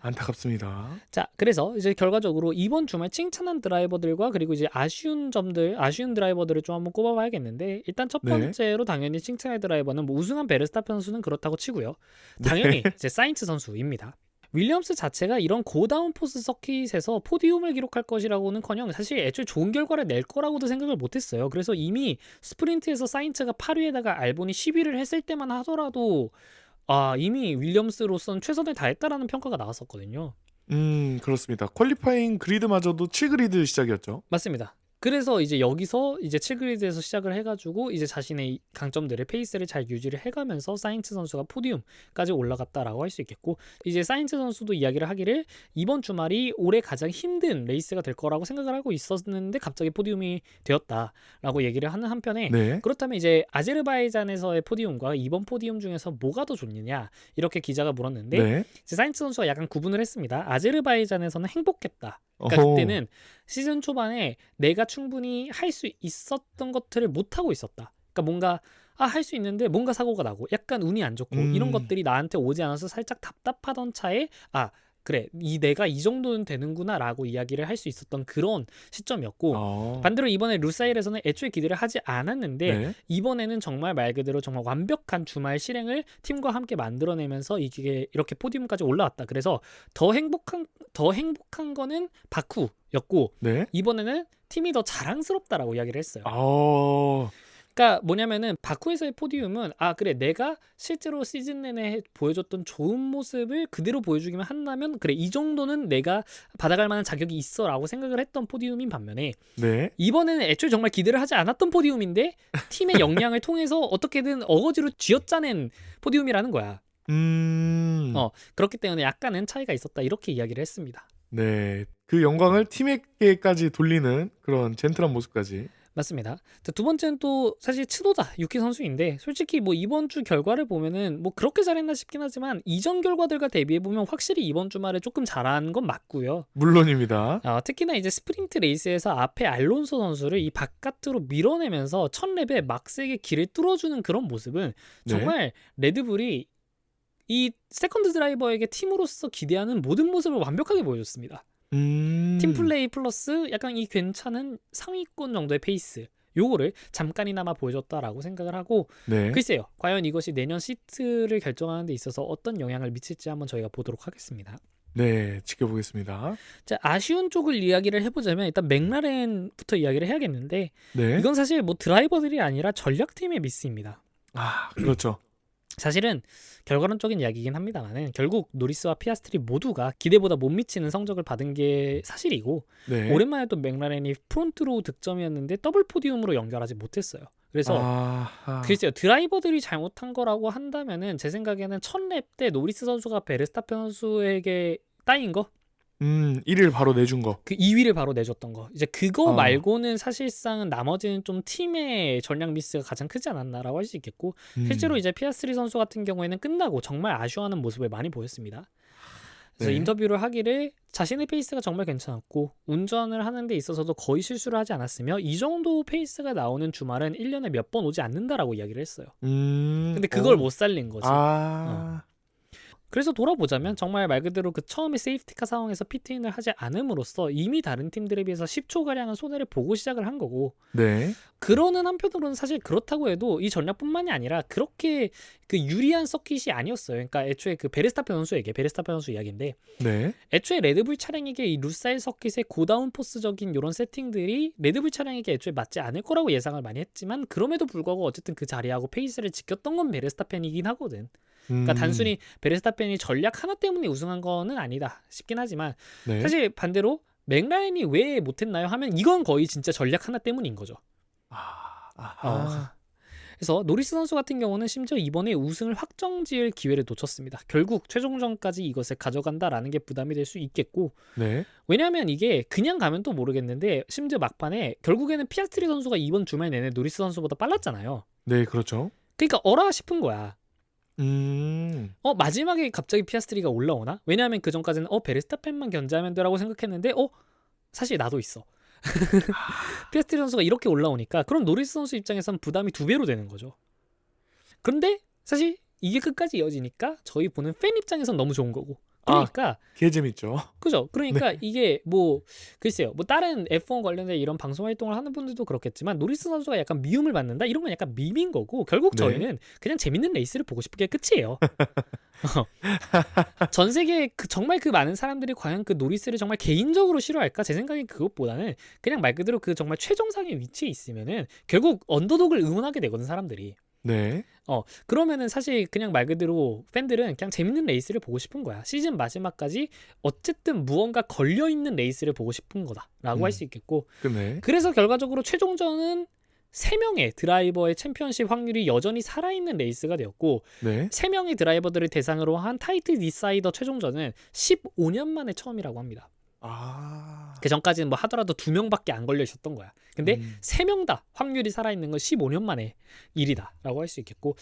안타깝습니다. 자, 그래서 이제 결과적으로 이번 주말 칭찬한 드라이버들과 그리고 이제 아쉬운 점들, 아쉬운 드라이버들을 좀 한번 꼽아봐야겠는데 일단 첫 네. 번째로 당연히 칭찬할 드라이버는 뭐 우승한 베르스타펜 선수는 그렇다고 치고요. 당연히 이제 사인츠 선수입니다. 윌리엄스 자체가 이런 고다운포스 서킷에서 포디움을 기록할 것이라고는커녕 사실 애초에 좋은 결과를 낼 거라고도 생각을 못했어요. 그래서 이미 스프린트에서 사인츠가 8위에다가 알본이 10위를 했을 때만 하더라도 이미 윌리엄스로서는 최선을 다했다라는 평가가 나왔었거든요. 그렇습니다. 퀄리파잉 그리드마저도 7그리드 시작이었죠. 맞습니다. 그래서 이제 여기서 이제 7그리드에서 시작을 해가지고 이제 자신의 강점들의 페이스를 잘 유지를 해가면서 사인츠 선수가 포디움까지 올라갔다라고 할 수 있겠고 이제 사인츠 선수도 이야기를 하기를 이번 주말이 올해 가장 힘든 레이스가 될 거라고 생각을 하고 있었는데 갑자기 포디움이 되었다라고 얘기를 하는 한편에 네. 그렇다면 이제 아제르바이잔에서의 포디움과 이번 포디움 중에서 뭐가 더 좋느냐 이렇게 기자가 물었는데 네. 이제 사인츠 선수가 약간 구분을 했습니다. 아제르바이잔에서는 행복했다. 그러니까 어허. 그때는 시즌 초반에 내가 충분히 할 수 있었던 것들을 못 하고 있었다. 그러니까 뭔가 할 수 있는데 뭔가 사고가 나고 약간 운이 안 좋고 이런 것들이 나한테 오지 않아서 살짝 답답하던 차에 그래 내가 이 정도는 되는구나라고 이야기를 할 수 있었던 그런 시점이었고 반대로 이번에 루사일에서는 애초에 기대를 하지 않았는데 네. 이번에는 정말 말 그대로 정말 완벽한 주말 실행을 팀과 함께 만들어내면서 이게 이렇게 포디움까지 올라왔다. 그래서 더 행복한 거는 바쿠였고 네. 이번에는 팀이 더 자랑스럽다라고 이야기를 했어요. 아. 그러니까 뭐냐면은 바쿠에서의 포디움은 그래 내가 실제로 시즌 내내 보여줬던 좋은 모습을 그대로 보여주기만 한다면 그래 이 정도는 내가 받아갈 만한 자격이 있어라고 생각을 했던 포디움인 반면에 네. 이번에는 애초에 정말 기대를 하지 않았던 포디움인데 팀의 역량을 통해서 어떻게든 어거지로 쥐어짜낸 포디움이라는 거야. 그렇기 때문에 약간은 차이가 있었다 이렇게 이야기를 했습니다. 네. 그 영광을 팀에게까지 돌리는 그런 젠틀한 모습까지. 맞습니다. 자, 두 번째는 또 사실 츠노다 유키 선수인데 솔직히 뭐 이번 주 결과를 보면은 뭐 그렇게 잘했나 싶긴 하지만 이전 결과들과 대비해 보면 확실히 이번 주말에 조금 잘한 건 맞고요. 물론입니다. 특히나 이제 스프린트 레이스에서 앞에 알론소 선수를 이 바깥으로 밀어내면서 첫 랩에 막세게 길을 뚫어주는 그런 모습은 정말 레드불이 이 세컨드 드라이버에게 팀으로서 기대하는 모든 모습을 완벽하게 보여줬습니다. 팀 플레이 플러스 약간 이 괜찮은 상위권 정도의 페이스 요거를 잠깐이나마 보여줬다라고 생각을 하고 글쎄요 과연 이것이 내년 시트를 결정하는 데 있어서 어떤 영향을 미칠지 한번 저희가 보도록 하겠습니다. 네, 지켜보겠습니다. 자, 아쉬운 쪽을 이야기를 해보자면 일단 맥라렌부터 이야기를 해야겠는데 이건 사실 뭐 드라이버들이 아니라 전략팀의 미스입니다. 그렇죠. 사실은 결과론적인 이야기이긴 합니다만은 결국 노리스와 피아스트리 모두가 기대보다 못 미치는 성적을 받은 게 사실이고 오랜만에 또 맥라렌이 프론트로 득점이었는데 더블 포디움으로 연결하지 못했어요. 그래서 글쎄요 드라이버들이 잘못한 거라고 한다면은 제 생각에는 첫 랩 때 노리스 선수가 베르스타펜 선수에게 따인 거 1위를 바로 내준 거. 그 2위를 바로 내줬던 거. 이제 그거 말고는 사실상 나머지는 좀 팀의 전략 미스가 가장 크지 않았나라고 할 수 있겠고 실제로 이제 피아스트리 선수 같은 경우에는 끝나고 정말 아쉬워하는 모습을 많이 보였습니다. 그래서 인터뷰를 하기를 자신의 페이스가 정말 괜찮았고 운전을 하는 데 있어서도 거의 실수를 하지 않았으며 이 정도 페이스가 나오는 주말은 1년에 몇 번 오지 않는다라고 이야기를 했어요. 근데 그걸 못 살린 거지. 그래서 돌아보자면 정말 말 그대로 그 처음에 세이프티카 상황에서 피트인을 하지 않음으로써 이미 다른 팀들에 비해서 10초가량은 손해를 보고 시작을 한 거고 그러는 한편으로는 사실 그렇다고 해도 이 전략뿐만이 아니라 그렇게 그 유리한 서킷이 아니었어요. 그러니까 애초에 그 베르스타펜 선수 이야기인데 애초에 레드불 차량에게 이 루사일 서킷의 고다운 포스적인 이런 세팅들이 레드불 차량에게 애초에 맞지 않을 거라고 예상을 많이 했지만 그럼에도 불구하고 어쨌든 그 자리하고 페이스를 지켰던 건 베르스타펜이긴 하거든. 그러니까 단순히 베르스타펜이 전략 하나 때문에 우승한 거는 아니다 싶긴 하지만 사실 반대로 맥라렌이 왜 못했나요 하면 이건 거의 진짜 전략 하나 때문인 거죠. 그래서 노리스 선수 같은 경우는 심지어 이번에 우승을 확정지을 기회를 놓쳤습니다. 결국 최종전까지 이것을 가져간다라는 게 부담이 될 수 있겠고 왜냐하면 이게 그냥 가면 또 모르겠는데 심지어 막판에 결국에는 피아스트리 선수가 이번 주말 내내 노리스 선수보다 빨랐잖아요. 네, 그렇죠. 그러니까 어라 싶은 거야. 마지막에 갑자기 피아스트리가 올라오나? 왜냐하면 그 전까지는 베르스타펜만 견제하면 되라고 생각했는데 사실 나도 있어. 피아스트리 선수가 이렇게 올라오니까 그럼 노리스 선수 입장에서는 부담이 2배로 되는 거죠. 그런데 사실 이게 끝까지 이어지니까 저희 보는 팬 입장에선 너무 좋은 거고 그러니까 개재밌죠. 그죠? 그러니까 이게 뭐 글쎄요 뭐 다른 F1 관련된 이런 방송 활동을 하는 분들도 그렇겠지만 노리스 선수가 약간 미움을 받는다 이런 건 약간 밈인 거고 결국 저희는 그냥 재밌는 레이스를 보고 싶은 게 끝이에요. 전 세계 정말 그 많은 사람들이 과연 그 노리스를 정말 개인적으로 싫어할까? 제 생각엔 그것보다는 그냥 말 그대로 그 정말 최정상의 위치에 있으면은 결국 언더독을 응원하게 되거든 사람들이. 그러면은 사실 그냥 말 그대로 팬들은 그냥 재밌는 레이스를 보고 싶은 거야. 시즌 마지막까지 어쨌든 무언가 걸려있는 레이스를 보고 싶은 거다라고 할 수 있겠고 그래서 결과적으로 최종전은 3명의 드라이버의 챔피언십 확률이 여전히 살아있는 레이스가 되었고 3명의 드라이버들을 대상으로 한 타이틀 디사이더 최종전은 15년 만에 처음이라고 합니다. 그 전까지는 뭐 하더라도 2명밖에 안 걸려 있었던 거야. 근데 3명 다 확률이 살아있는 건 15년 만의 일이다 라고 할 수 있겠고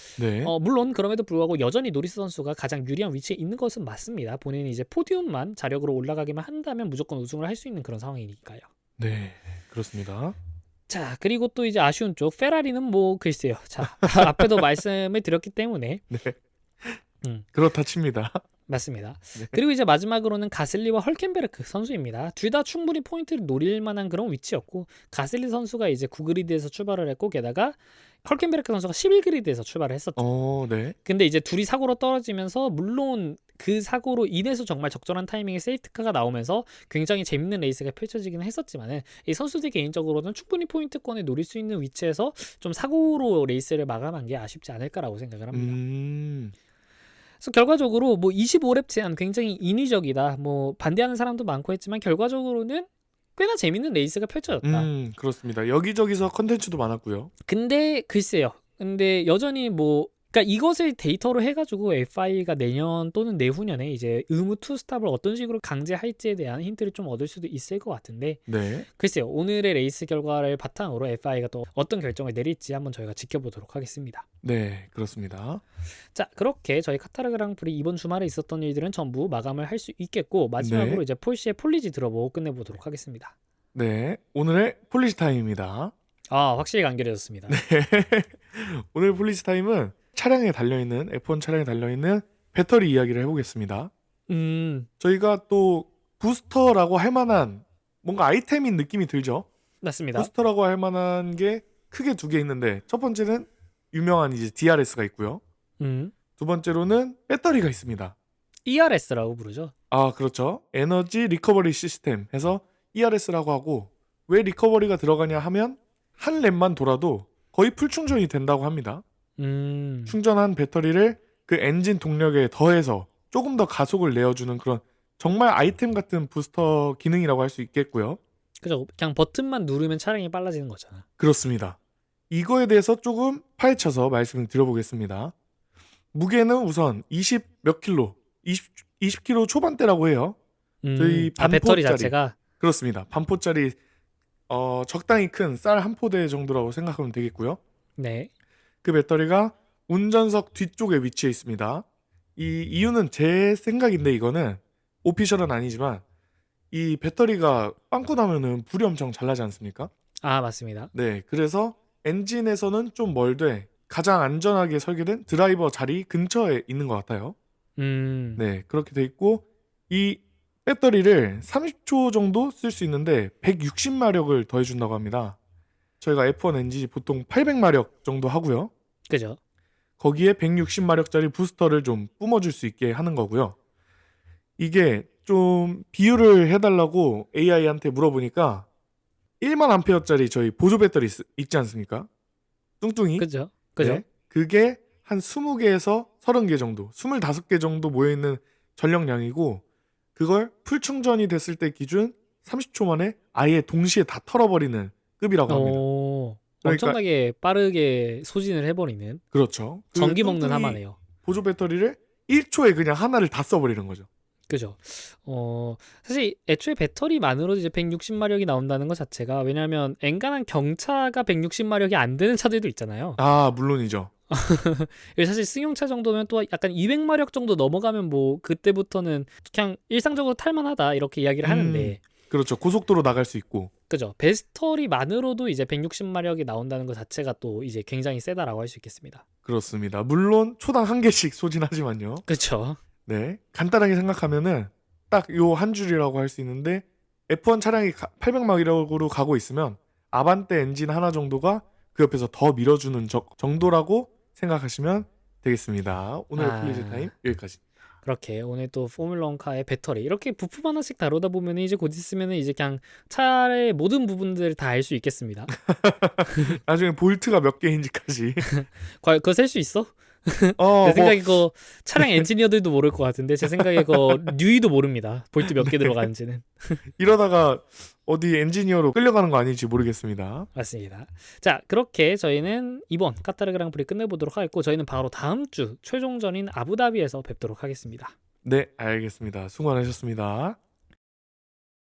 물론 그럼에도 불구하고 여전히 노리스 선수가 가장 유리한 위치에 있는 것은 맞습니다. 본인이 이제 포디움만 자력으로 올라가기만 한다면 무조건 우승을 할 수 있는 그런 상황이니까요. 네, 그렇습니다. 자, 그리고 또 이제 아쉬운 쪽 페라리는 뭐 글쎄요. 자, 앞에도 말씀을 드렸기 때문에 그렇다 칩니다. 맞습니다. 네. 그리고 이제 마지막으로는 가슬리와 헐켄베르크 선수입니다. 둘 다 충분히 포인트를 노릴 만한 그런 위치였고 가슬리 선수가 이제 9그리드에서 출발을 했고 게다가 헐켄베르크 선수가 11그리드에서 출발을 했었죠. 네. 근데 이제 둘이 사고로 떨어지면서 물론 그 사고로 인해서 정말 적절한 타이밍에 세이프티카가 나오면서 굉장히 재밌는 레이스가 펼쳐지긴 했었지만은 이 선수들 개인적으로는 충분히 포인트권을 노릴 수 있는 위치에서 좀 사고로 레이스를 마감한 게 아쉽지 않을까라고 생각을 합니다. 그래서 결과적으로 뭐 25렙 제한 굉장히 인위적이다. 뭐 반대하는 사람도 많고 했지만 결과적으로는 꽤나 재밌는 레이스가 펼쳐졌다. 그렇습니다. 여기저기서 컨텐츠도 많았고요. 근데 글쎄요. 근데 여전히 뭐 그러니까 이것을 데이터로 해가지고 FI가 내년 또는 내후년에 이제 의무 투스탑을 어떤 식으로 강제할지에 대한 힌트를 좀 얻을 수도 있을 것 같은데 네. 글쎄요. 오늘의 레이스 결과를 바탕으로 FI가 또 어떤 결정을 내릴지 한번 저희가 지켜보도록 하겠습니다. 네, 그렇습니다. 자, 그렇게 저희 카타르 그랑프리 이번 주말에 있었던 일들은 전부 마감을 할 수 있겠고 마지막으로 네. 이제 폴시의 폴리지 들어보고 끝내보도록 하겠습니다. 네, 오늘의 폴리시 타임입니다. 아, 확실히 간결해졌습니다. 오늘 폴리시 타임은 차량에 달려있는 F1 차량에 달려있는 배터리 이야기를 해보겠습니다. 저희가 또 부스터라고 할 만한 뭔가 아이템인 느낌이 들죠? 맞습니다. 부스터라고 할 만한 게 크게 두 개 있는데 첫 번째는 유명한 이제 DRS가 있고요. 두 번째로는 배터리가 있습니다. ERS라고 부르죠. 아, 그렇죠. 에너지 리커버리 시스템 해서 ERS라고 하고 왜 리커버리가 들어가냐 하면 한 랩만 돌아도 거의 풀 충전이 된다고 합니다. 충전한 배터리를 그 엔진 동력에 더해서 조금 더 가속을 내어주는 그런 정말 아이템 같은 부스터 기능이라고 할 수 있겠고요. 그죠. 그냥 버튼만 누르면 차량이 빨라지는 거잖아. 그렇습니다. 이거에 대해서 조금 파헤쳐서 말씀을 드려보겠습니다. 무게는 우선 20 몇 킬로, 20 킬로 초반대라고 해요. 저희 배터리 반포짜리. 자체가 그렇습니다. 반포짜리 적당히 큰 쌀 한 포대 정도라고 생각하면 되겠고요. 네. 그 배터리가 운전석 뒤쪽에 위치해 있습니다. 이 이유는 제 생각인데 이거는 오피셜은 아니지만 이 배터리가 빵꾸 나면은 불이 엄청 잘 나지 않습니까? 아, 맞습니다. 네, 그래서 엔진에서는 좀 멀되 가장 안전하게 설계된 드라이버 자리 근처에 있는 것 같아요. 네, 그렇게 돼 있고 이 배터리를 30초 정도 쓸 수 있는데 160마력을 더해준다고 합니다. 저희가 F1 엔진이 보통 800마력 정도 하고요. 그죠. 거기에 160마력짜리 부스터를 좀 뿜어줄 수 있게 하는 거고요. 이게 좀 비율을 해달라고 AI한테 물어보니까 1만 암페어짜리 저희 보조 배터리 있지 않습니까? 뚱뚱이. 그죠. 그죠. 네, 그게 한 20개에서 30개 정도, 25개 정도 모여있는 전력량이고 그걸 풀 충전이 됐을 때 기준 30초 만에 아예 동시에 다 털어버리는 급이라고 합니다. 그러니까- 엄청나게 빠르게 소진을 해버리는 그렇죠. 그 전기 먹는 뚱뚱이 하마네요. 보조 배터리를 1초에 그냥 하나를 다 써버리는 거죠. 그죠. 사실 애초에 배터리만으로도 이제 160마력이 나온다는 것 자체가 왜냐하면 엔간한 경차가 160마력이 안 되는 차들도 있잖아요. 아, 물론이죠. 사실 승용차 정도면 또 약간 200마력 정도 넘어가면 뭐 그때부터는 그냥 일상적으로 탈만하다 이렇게 이야기를 하는데 그렇죠. 고속도로 나갈 수 있고. 그죠. 배터리만으로도 이제 160마력이 나온다는 것 자체가 또 이제 굉장히 세다라고 할 수 있겠습니다. 그렇습니다. 물론 초당 한 개씩 소진하지만요. 그렇죠. 네, 간단하게 생각하면은 딱 요 한 줄이라고 할 수 있는데 F1 차량이 800마력으로 가고 있으면 아반떼 엔진 하나 정도가 그 옆에서 더 밀어주는 정도라고 생각하시면 되겠습니다. 오늘의 폴리지 타임 여기까지. 그렇게 오늘 또 포뮬러1카의 배터리 이렇게 부품 하나씩 다루다 보면 이제 곧 있으면 이제 그냥 차의 모든 부분들을 다 알 수 있겠습니다. 나중에 볼트가 몇 개인지까지. 과연 그거 셀 수 있어? 내 생각에 그거 차량 엔지니어들도 모를 것 같은데 제 생각에 그거 뉴이도 모릅니다. 볼트 몇 개 들어가는지는. 이러다가 어디 엔지니어로 끌려가는 거 아닌지 모르겠습니다. 맞습니다. 자, 그렇게 저희는 이번 카타르 그랑프리 끝내보도록 하겠고 저희는 바로 다음 주 최종전인 아부다비에서 뵙도록 하겠습니다. 네, 알겠습니다. 수고 많으셨습니다.